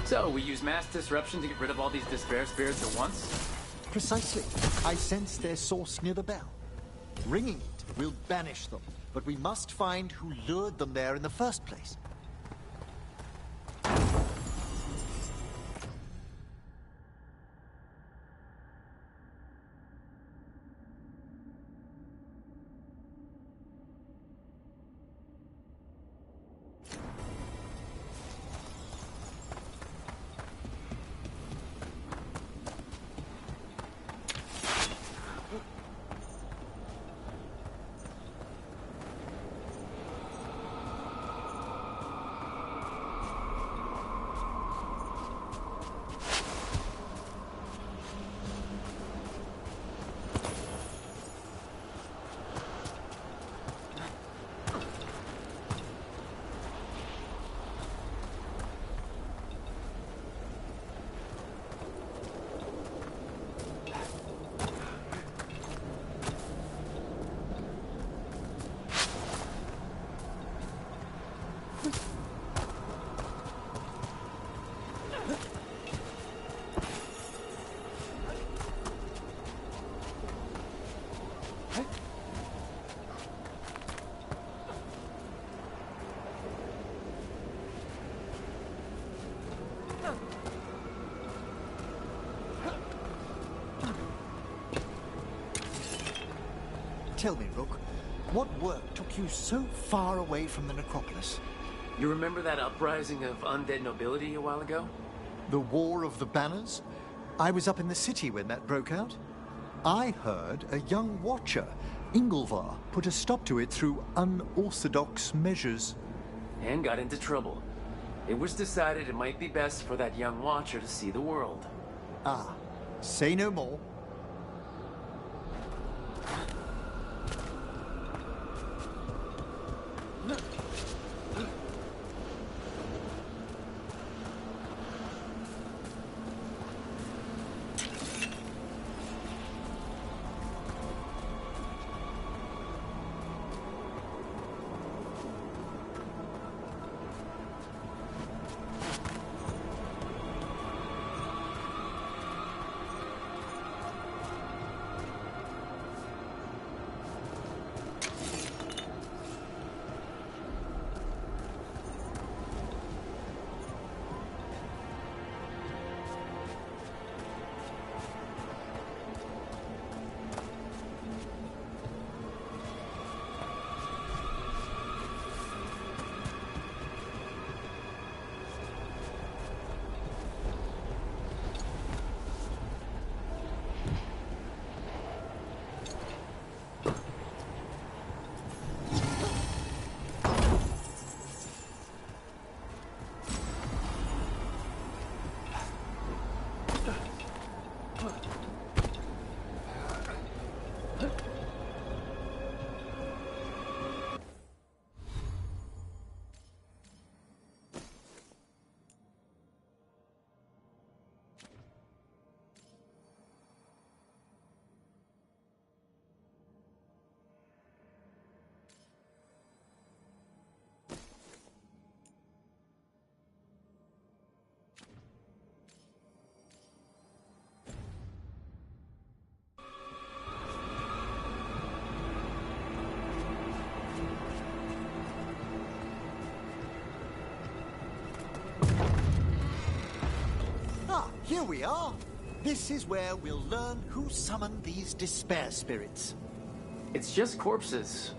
S3: So, we use mass disruption to get rid of all these despair spirits at once?
S9: Precisely. I sense their source near the bell. Ringing it will banish them, but we must find who lured them there in the first place. Tell me, Rook, what work took you so far away from the necropolis?
S3: You remember that uprising of undead nobility a while ago?
S9: The War of the Banners? I was up in the city when that broke out. I heard a young watcher, Ingolvar, put a stop to it through unorthodox measures.
S3: And got into trouble. It was decided it might be best for that young watcher to see the world.
S9: Ah, say no more. Here we are. This is where we'll learn who summoned these despair spirits.
S3: It's just corpses.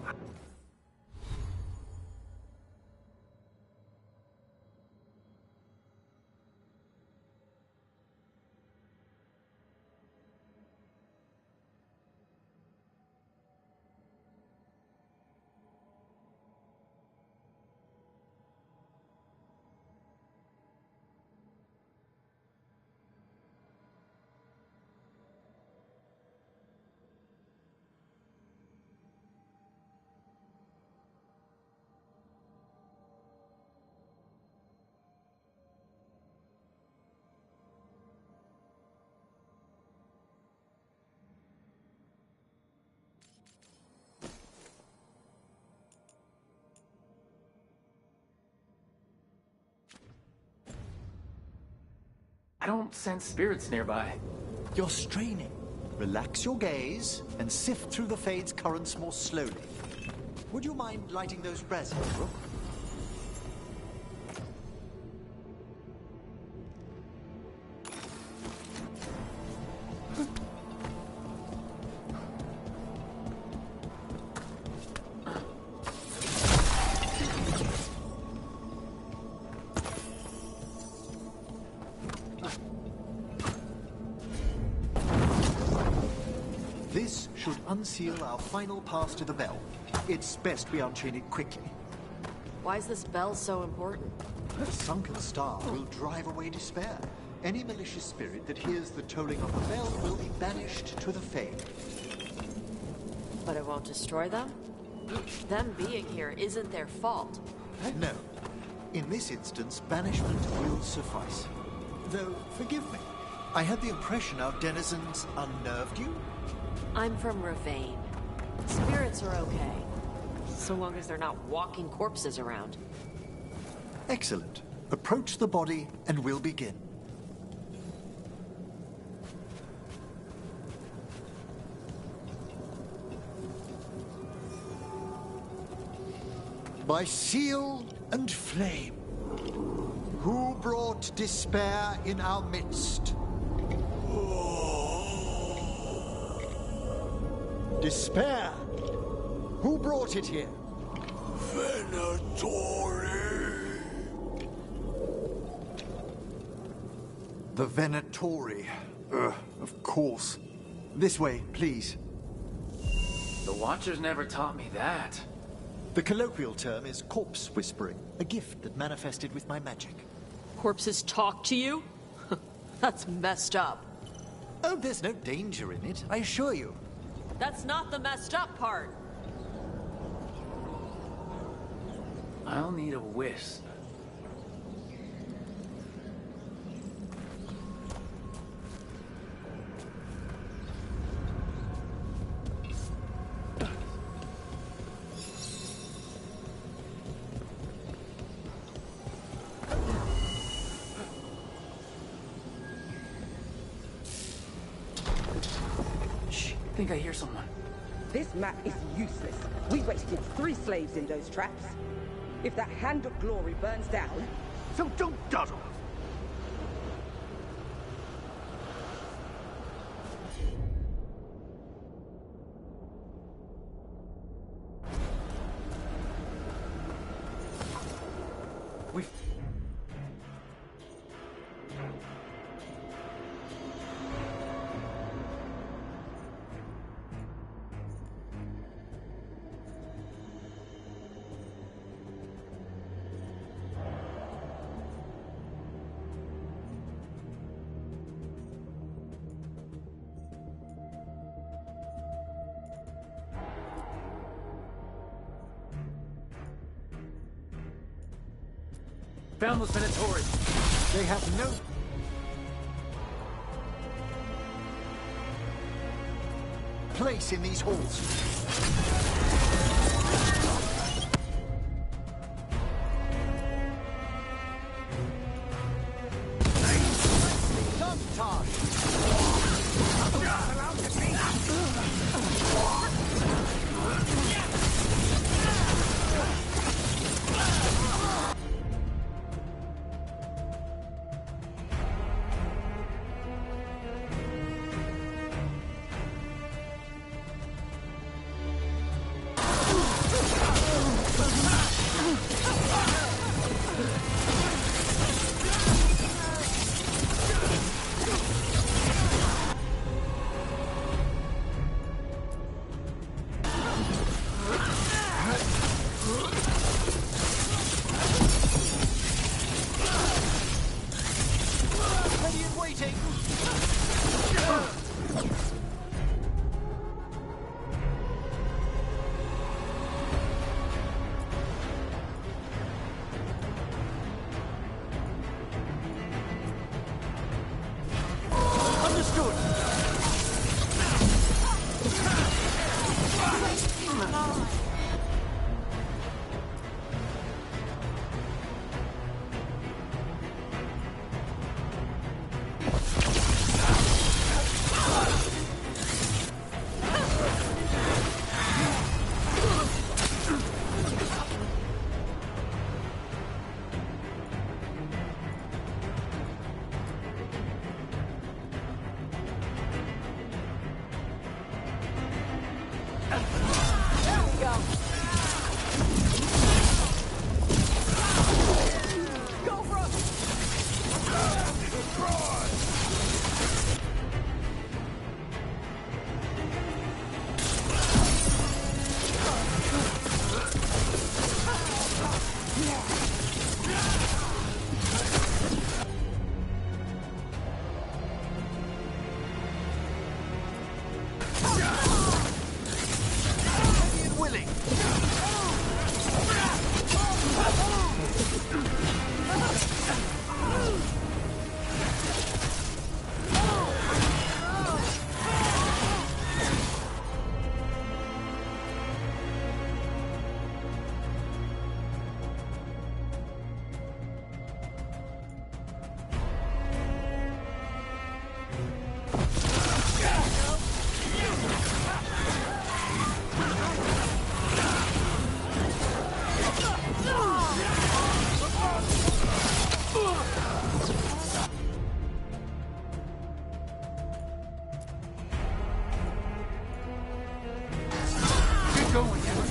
S3: I don't sense spirits nearby.
S9: You're straining. Relax your gaze and sift through the Fade's currents more slowly. Would you mind lighting those braziers, Rook? This should unseal our final pass to the bell. It's best we unchain it quickly.
S7: Why is this bell so important?
S9: The sunken star will drive away despair. Any malicious spirit that hears the tolling of the bell will be banished to the Fade.
S7: But it won't destroy them? Them being here isn't their fault.
S9: No. In this instance, banishment will suffice. Though, forgive me, I had the impression our denizens unnerved you?
S7: I'm from Ravane. Spirits are okay, so long as they're not walking corpses around.
S9: Excellent. Approach the body and we'll begin. By seal and flame, who brought despair in our midst? Despair! Who brought it here?
S10: Venatori!
S9: The Venatori. Of course. This way, please.
S3: The Watchers never taught me that.
S9: The colloquial term is corpse whispering, a gift that manifested with my magic.
S7: Corpses talk to you? That's messed up.
S9: Oh, there's no danger in it, I assure you.
S7: That's not the messed up part.
S3: I'll need a wisp. Shh, I think I hear someone.
S11: This map is useless. We wasted 3 slaves in those traps. If that Hand of Glory burns down...
S10: So don't dawdle!
S3: We... Found those Venatori.
S9: They have no... place in these halls.
S2: There we go. Go, Rook!
S9: Willing.
S3: Get going, Emma.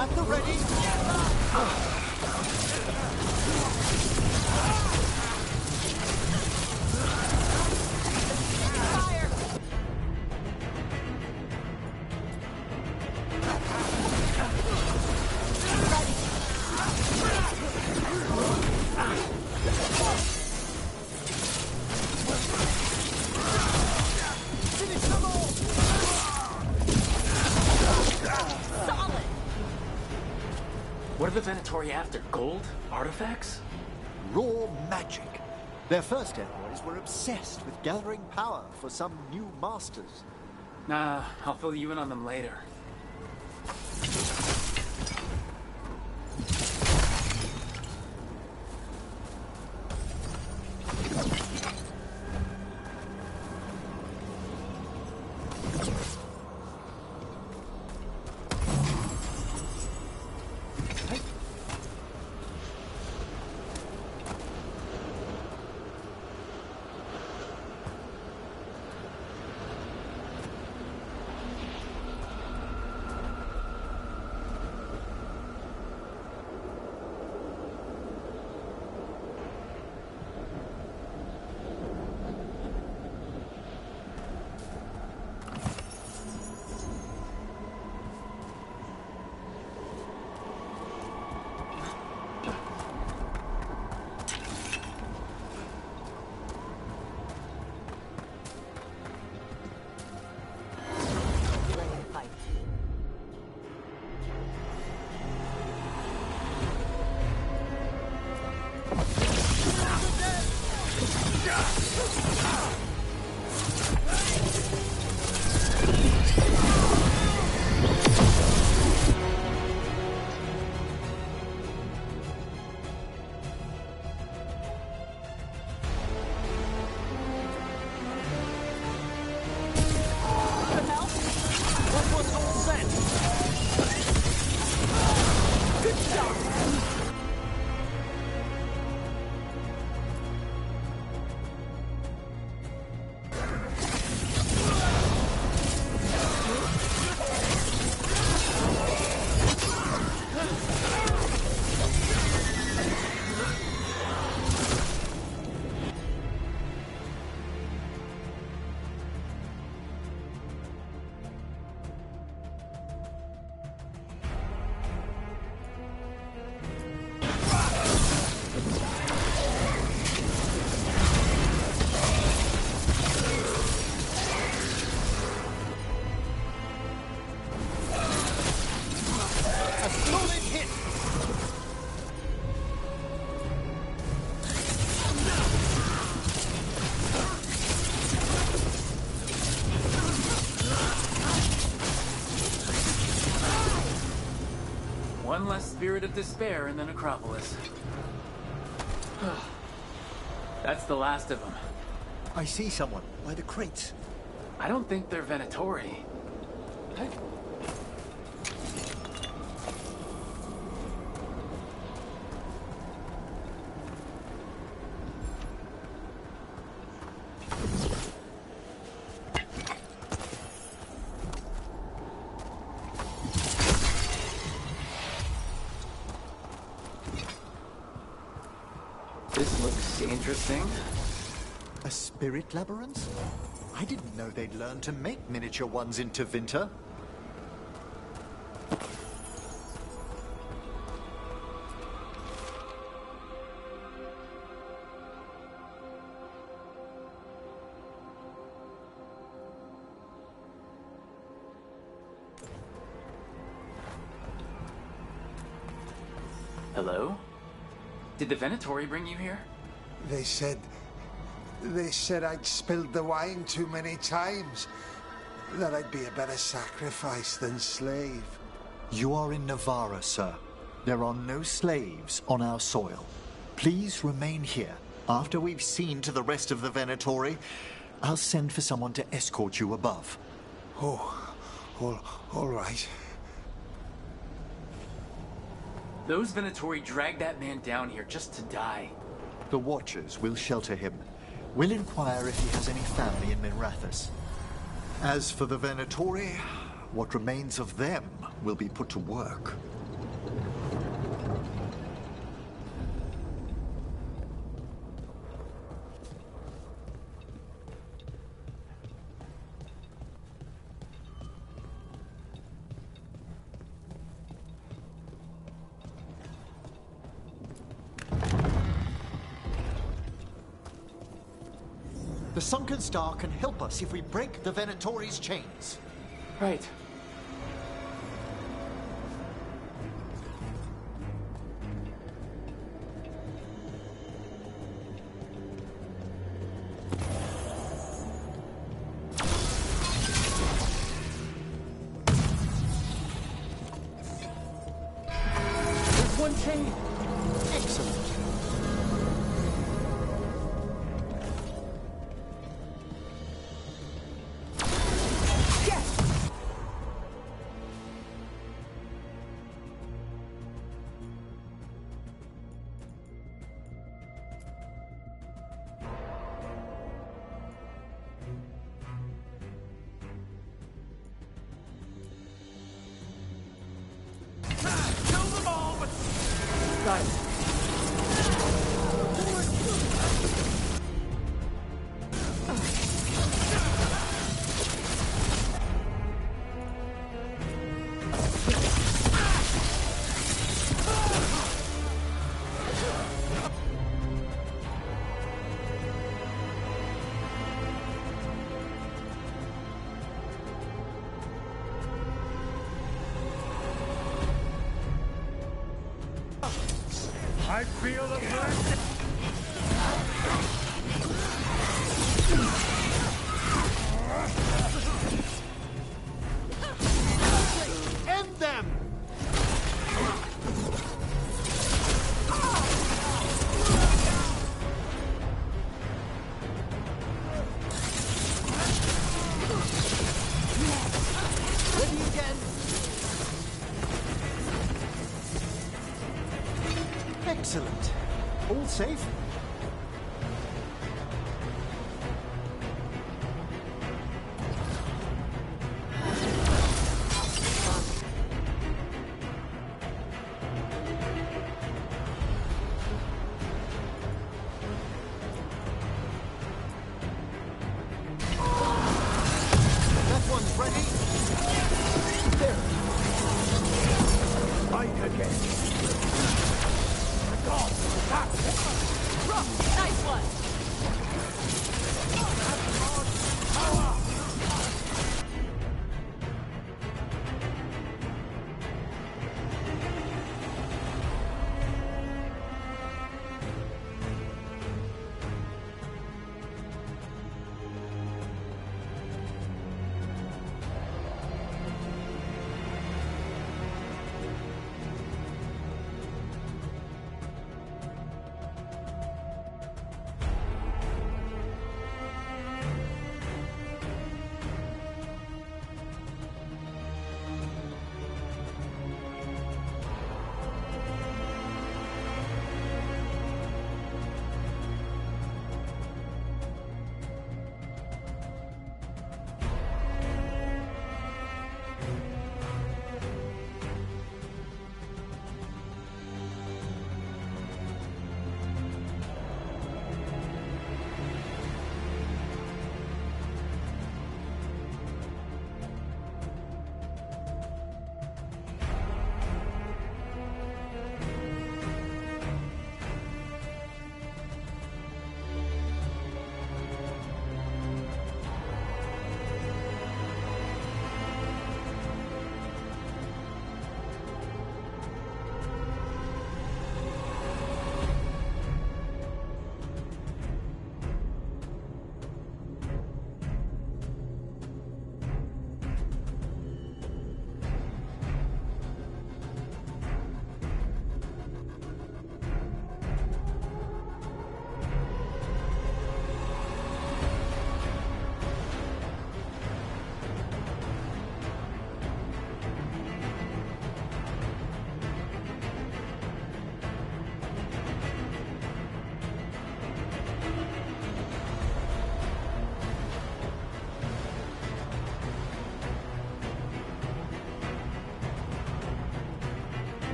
S9: At the ready.
S3: What are the Venatori after? Gold? Artifacts?
S9: Raw magic. Their first envoys were obsessed with gathering power for some new masters.
S3: Nah, I'll fill you in on them later. spirit of despair in the necropolis. That's the last of them.
S9: I see someone by the crates.
S3: I don't think they're Venatori. This looks interesting.
S9: A spirit labyrinth? I didn't know they'd learn to make miniature ones in Tevinter.
S3: Hello? Did the Venatori bring you here?
S10: They said I'd spilled the wine too many times. That I'd be a better sacrifice than slave.
S9: You are in Navarra, sir. There are no slaves on our soil. Please remain here. After we've seen to the rest of the Venatori, I'll send for someone to escort you above.
S10: Oh, all right.
S3: Those Venatori dragged that man down here just to die.
S9: The Watchers will shelter him. We'll inquire if he has any family in Minrathous. As for the Venatori, what remains of them will be put to work. The Sunken Star can help us if we break the Venatori's chains.
S3: Right. There's one chain.
S9: Excellent.
S10: Kill them all, but... Guys. I feel the blessing. End them!
S9: Ready again? Excellent. All safe? That one's ready. There.
S10: Fight again. God, stop!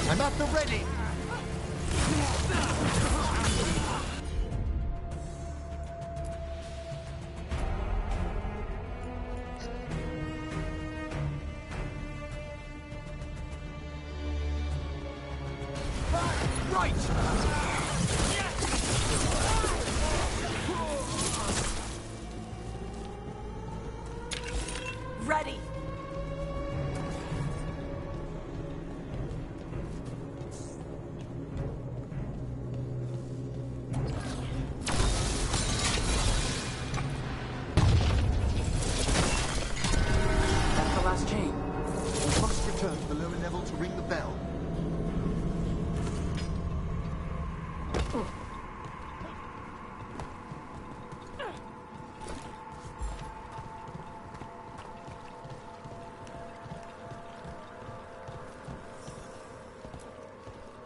S9: I'm at the ready. Right!
S7: Ready!
S3: That's the last chain.
S9: We must return to the lower level to ring the bell.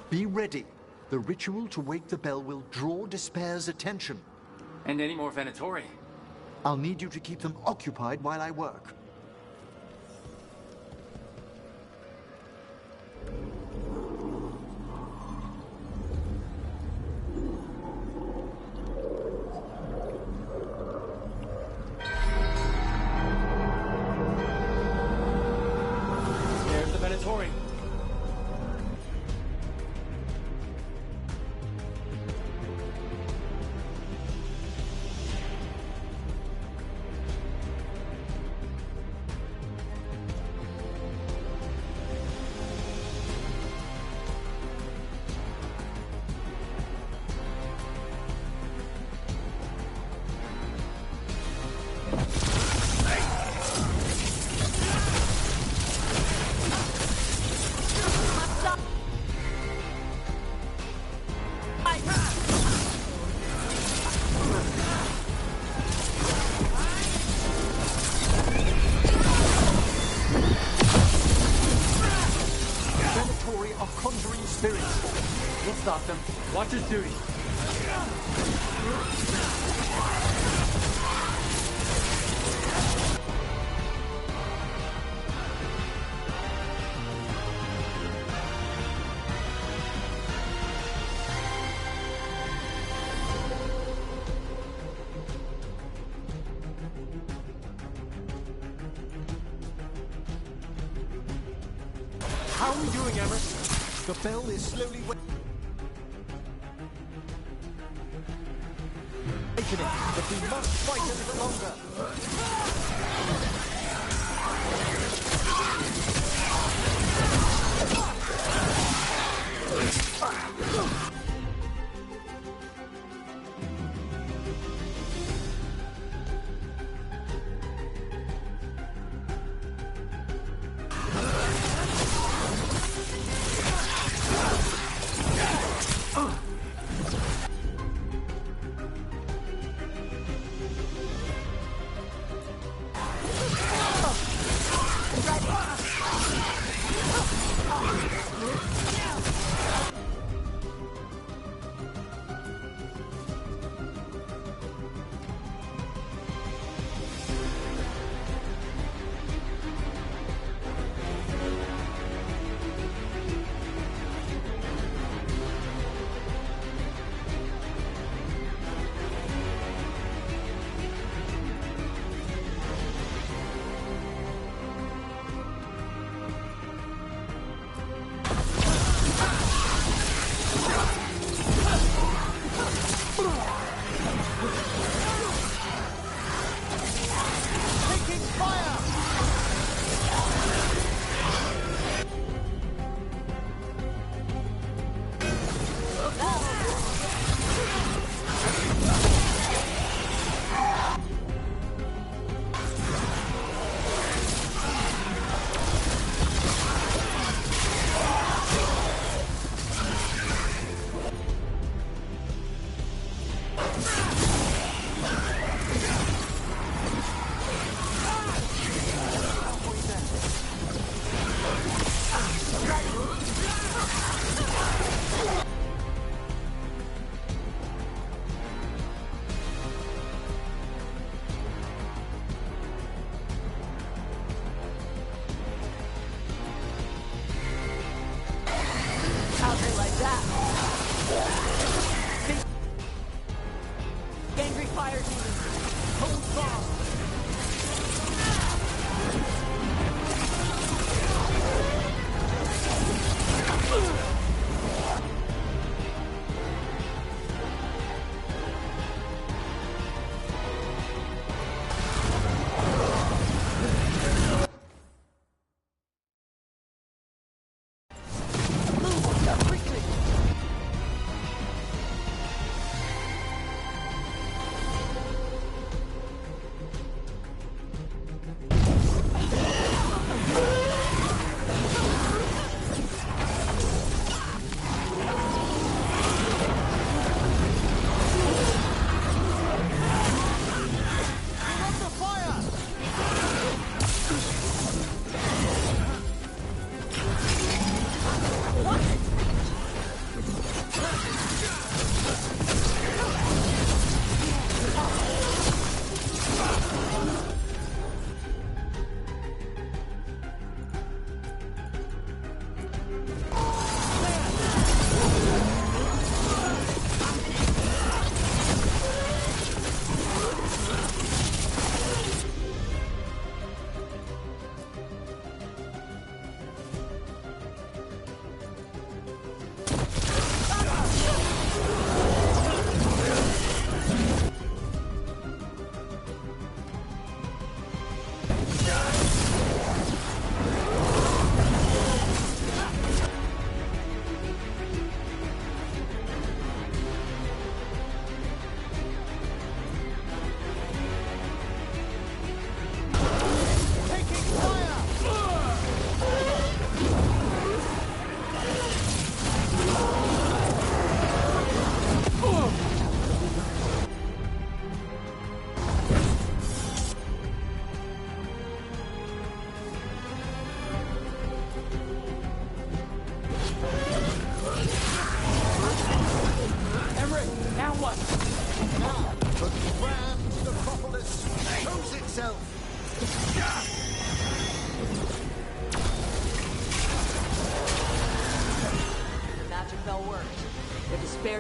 S9: Be ready. The ritual to wake the bell will draw Despair's attention.
S3: And any more Venatori.
S9: I'll need you to keep them occupied while I work.
S3: There's the Venatori.
S9: Venatori are conjuring spirits.
S3: We'll stop them. Watcher's duty.
S9: How are we doing, Emmerich? The bell is slowly awakening, but we must fight a little longer.
S7: that? Angry fire demons! Hold fast!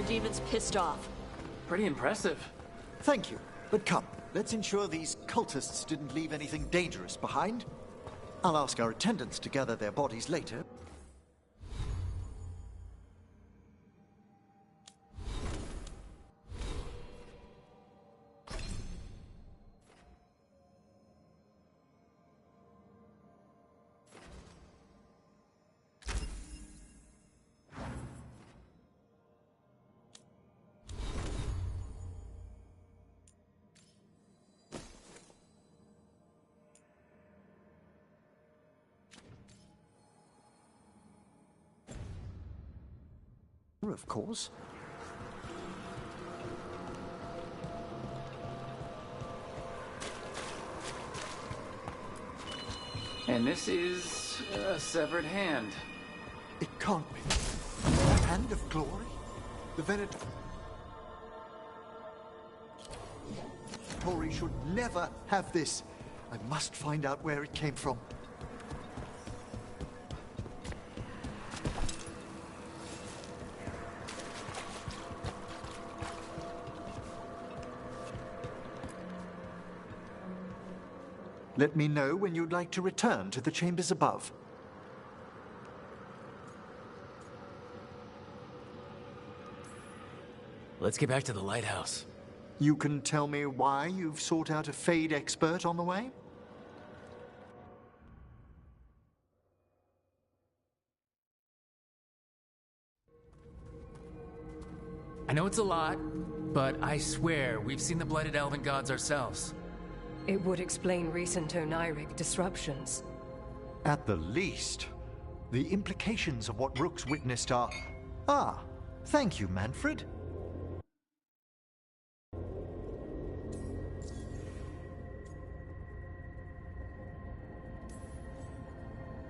S7: Demons pissed off.
S3: Pretty impressive.
S9: Thank you. But come, let's ensure these cultists didn't leave anything dangerous behind. I'll ask our attendants to gather their bodies later. Of course.
S3: And this is a severed hand.
S9: It can't be. The Hand of Glory? The Veilguard should never have this. I must find out where it came from. Let me know when you'd like to return to the chambers above.
S3: Let's get back to the lighthouse.
S9: You can tell me why you've sought out a Fade expert on the way?
S3: I know it's a lot, but I swear we've seen the Blighted Elven Gods ourselves.
S8: It would explain recent Oniric disruptions.
S9: At the least. The implications of what Rook's witnessed are... Ah, thank you, Manfred.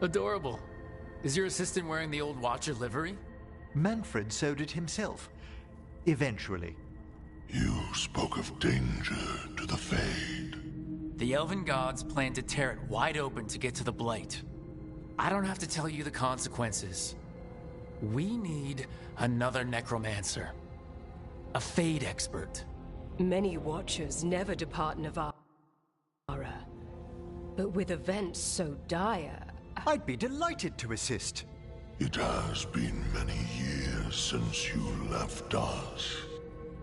S3: Adorable. Is your assistant wearing the old Watcher livery?
S9: Manfred sewed it himself. Eventually.
S12: You spoke of danger to the Fade.
S3: The Elven Gods plan to tear it wide open to get to the Blight. I don't have to tell you the consequences. We need another necromancer. A Fade expert.
S13: Many Watchers never depart Navarra. But with events so dire...
S9: I'd be delighted to assist.
S12: It has been many years since you left us.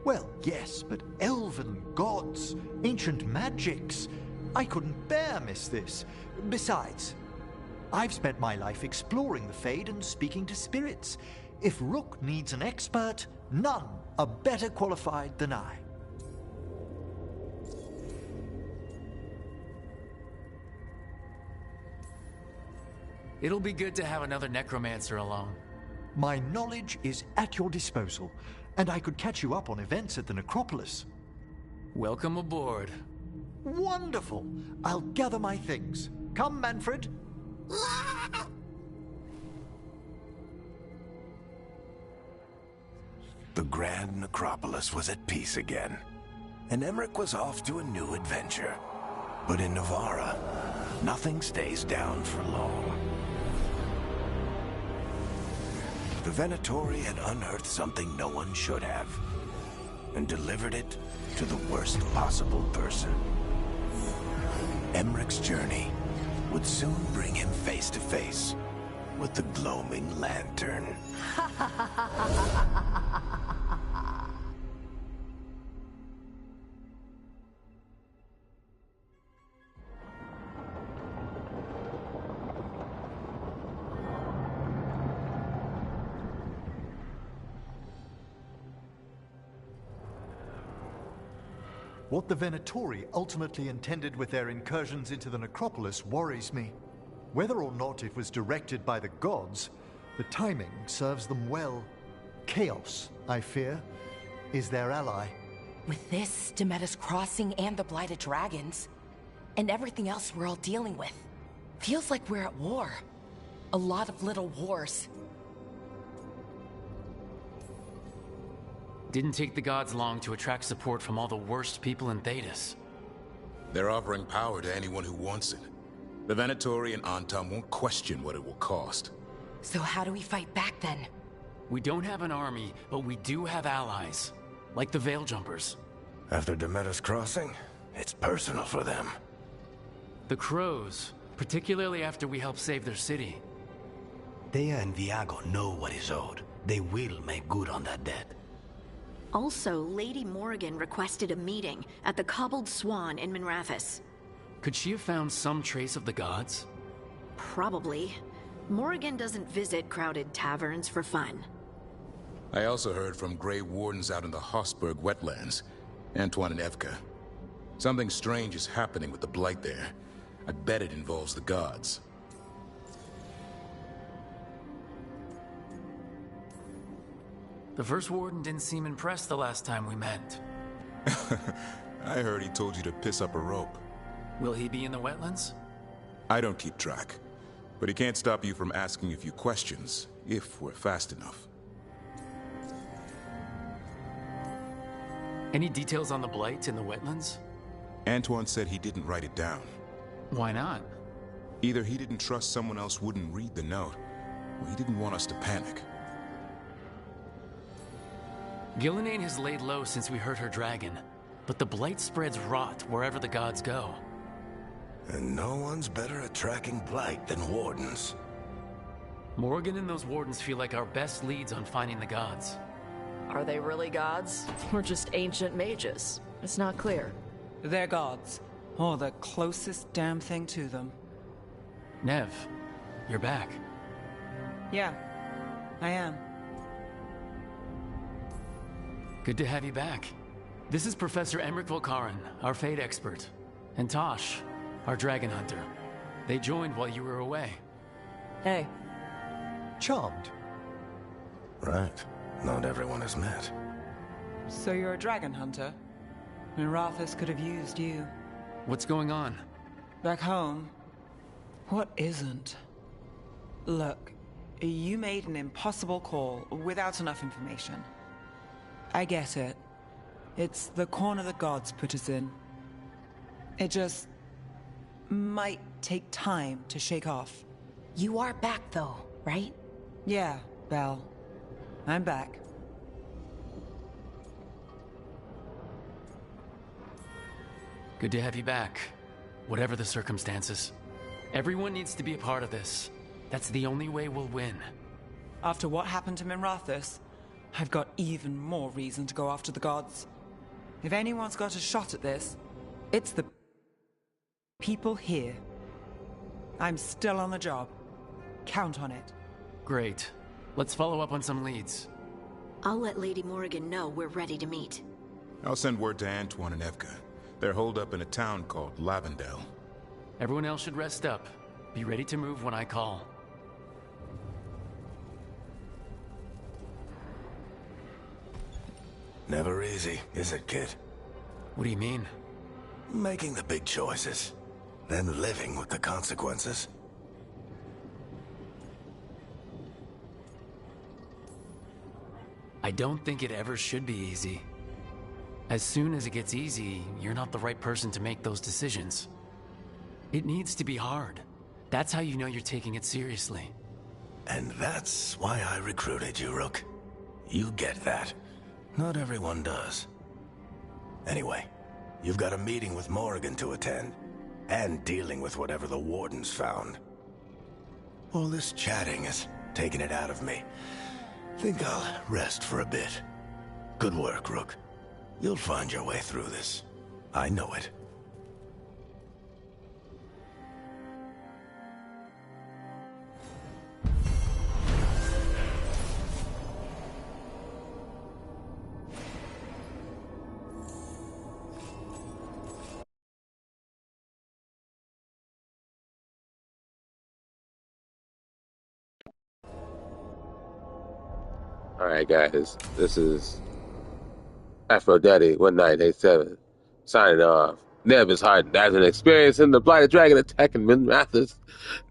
S9: Well, yes, but elven gods, ancient magics. I couldn't bear miss this. Besides, I've spent my life exploring the Fade and speaking to spirits. If Rook needs an expert, none are better qualified than I.
S3: It'll be good to have another necromancer along.
S9: My knowledge is at your disposal, and I could catch you up on events at the necropolis.
S3: Welcome aboard.
S9: Wonderful! I'll gather my things. Come, Manfred.
S14: The Grand Necropolis was at peace again, and Emmerich was off to a new adventure. But in Navarra, nothing stays down for long. The Venatori had unearthed something no one should have, and delivered it to the worst possible person. Emmerich's journey would soon bring him face to face with the gloaming lantern.
S9: What the Venatori ultimately intended with their incursions into the necropolis worries me. Whether or not it was directed by the gods, the timing serves them well. Chaos, I fear, is their ally.
S1: With this, Demeter's Crossing and the Blighted Dragons, and everything else we're all dealing with, feels like we're at war. A lot of little wars.
S3: Didn't take the gods long to attract support from all the worst people in Thedas.
S15: They're offering power to anyone who wants it. The Venatori and Antam won't question what it will cost.
S1: So how do we fight back then?
S3: We don't have an army, but we do have allies. Like the Veil Jumpers.
S14: After Demeter's Crossing, it's personal for them.
S3: The Crows, particularly after we helped save their city.
S16: Thea and Viago know what is owed. They will make good on that debt.
S17: Also, Lady Morrigan requested a meeting at the Cobbled Swan in Minrathous.
S3: Could she have found some trace of the gods?
S17: Probably. Morrigan doesn't visit crowded taverns for fun.
S15: I also heard from Grey Wardens out in the Hossberg wetlands, Antoine and Evka. Something strange is happening with the Blight there. I bet it involves the gods.
S3: The First Warden didn't seem impressed the last time we met.
S15: I heard he told you to piss up a rope.
S3: Will he be in the wetlands?
S15: I don't keep track, but he can't stop you from asking a few questions, if we're fast enough.
S3: Any details on the Blight in the wetlands?
S15: Antoine said he didn't write it down.
S3: Why not?
S15: Either he didn't trust someone else wouldn't read the note, or he didn't want us to panic.
S3: Gillenane has laid low since we hurt her dragon, but the Blight spreads rot wherever the gods go.
S14: And no one's better at tracking Blight than Wardens.
S3: Morrigan and those Wardens feel like our best leads on finding the gods.
S7: Are they really gods? Or just ancient mages? It's not clear.
S18: They're gods, or the closest damn thing to them.
S3: Nev, you're back.
S18: Yeah, I am.
S3: Good to have you back. This is Professor Emmerich Volkaren, our Fade expert, and Tosh, our dragon hunter. They joined while you were away.
S18: Hey.
S9: Charmed.
S14: Right. Not everyone has met.
S18: So you're a dragon hunter? Minrathous could have used you.
S3: What's going on?
S18: Back home, what isn't? Look, you made an impossible call without enough information. I get it. It's the corner the gods put us in. It just might take time to shake off.
S1: You are back though, right?
S18: Yeah, Belle. I'm back.
S3: Good to have you back, whatever the circumstances. Everyone needs to be a part of this. That's the only way we'll win.
S18: After what happened to Minrathous, I've got even more reason to go after the gods. If anyone's got a shot at this, it's the people here. I'm still on the job. Count on it.
S3: Great. Let's follow up on some leads.
S17: I'll let Lady Morrigan know we're ready to meet.
S15: I'll send word to Antoine and Evka. They're holed up in a town called Lavendel.
S3: Everyone else should rest up. Be ready to move when I call.
S14: Never easy, is it, kid?
S3: What do you mean?
S14: Making the big choices, then living with the consequences.
S3: I don't think it ever should be easy. As soon as it gets easy, you're not the right person to make those decisions. It needs to be hard. That's how you know you're taking it seriously.
S14: And that's why I recruited you, Rook. You get that. Not everyone does. Anyway, you've got a meeting with Morrigan to attend, and dealing with whatever the Wardens found. All this chatting is taking it out of me. Think I'll rest for a bit. Good work, Rook. You'll find your way through this. I know it.
S6: Alright, guys. This is Aphrodite 1987 signing off. Neb is hardened as an experience in the Blighted Dragon attacking Minrathous.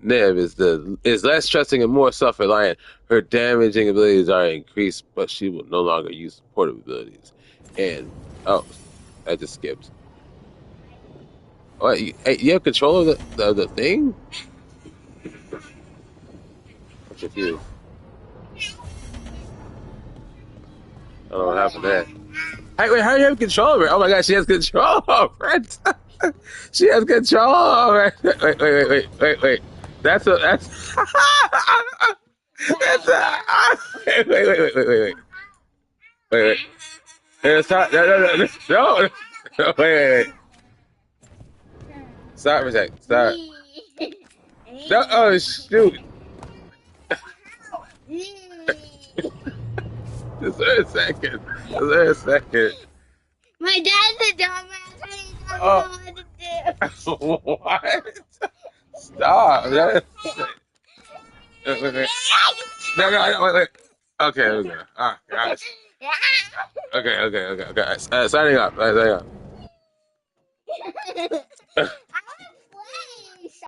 S6: Neb is less trusting and more self-reliant. Her damaging abilities are increased, but she will no longer use supportive abilities. And oh, I just skipped. What? You have control of the thing? I'm confused. I don't know what happened there. Hey, wait, how do you have control over it? Oh my god, she has control over it. She has control over it. Wait. That's that's wait. Stop. No. Wait. Stop for a sec. Stop. No, oh shoot. Just a second.
S19: My dad's a dumbass. He doesn't know what to do.
S6: What? Stop. Wait. No, wait. Okay. Alright, guys. Okay. Signing up.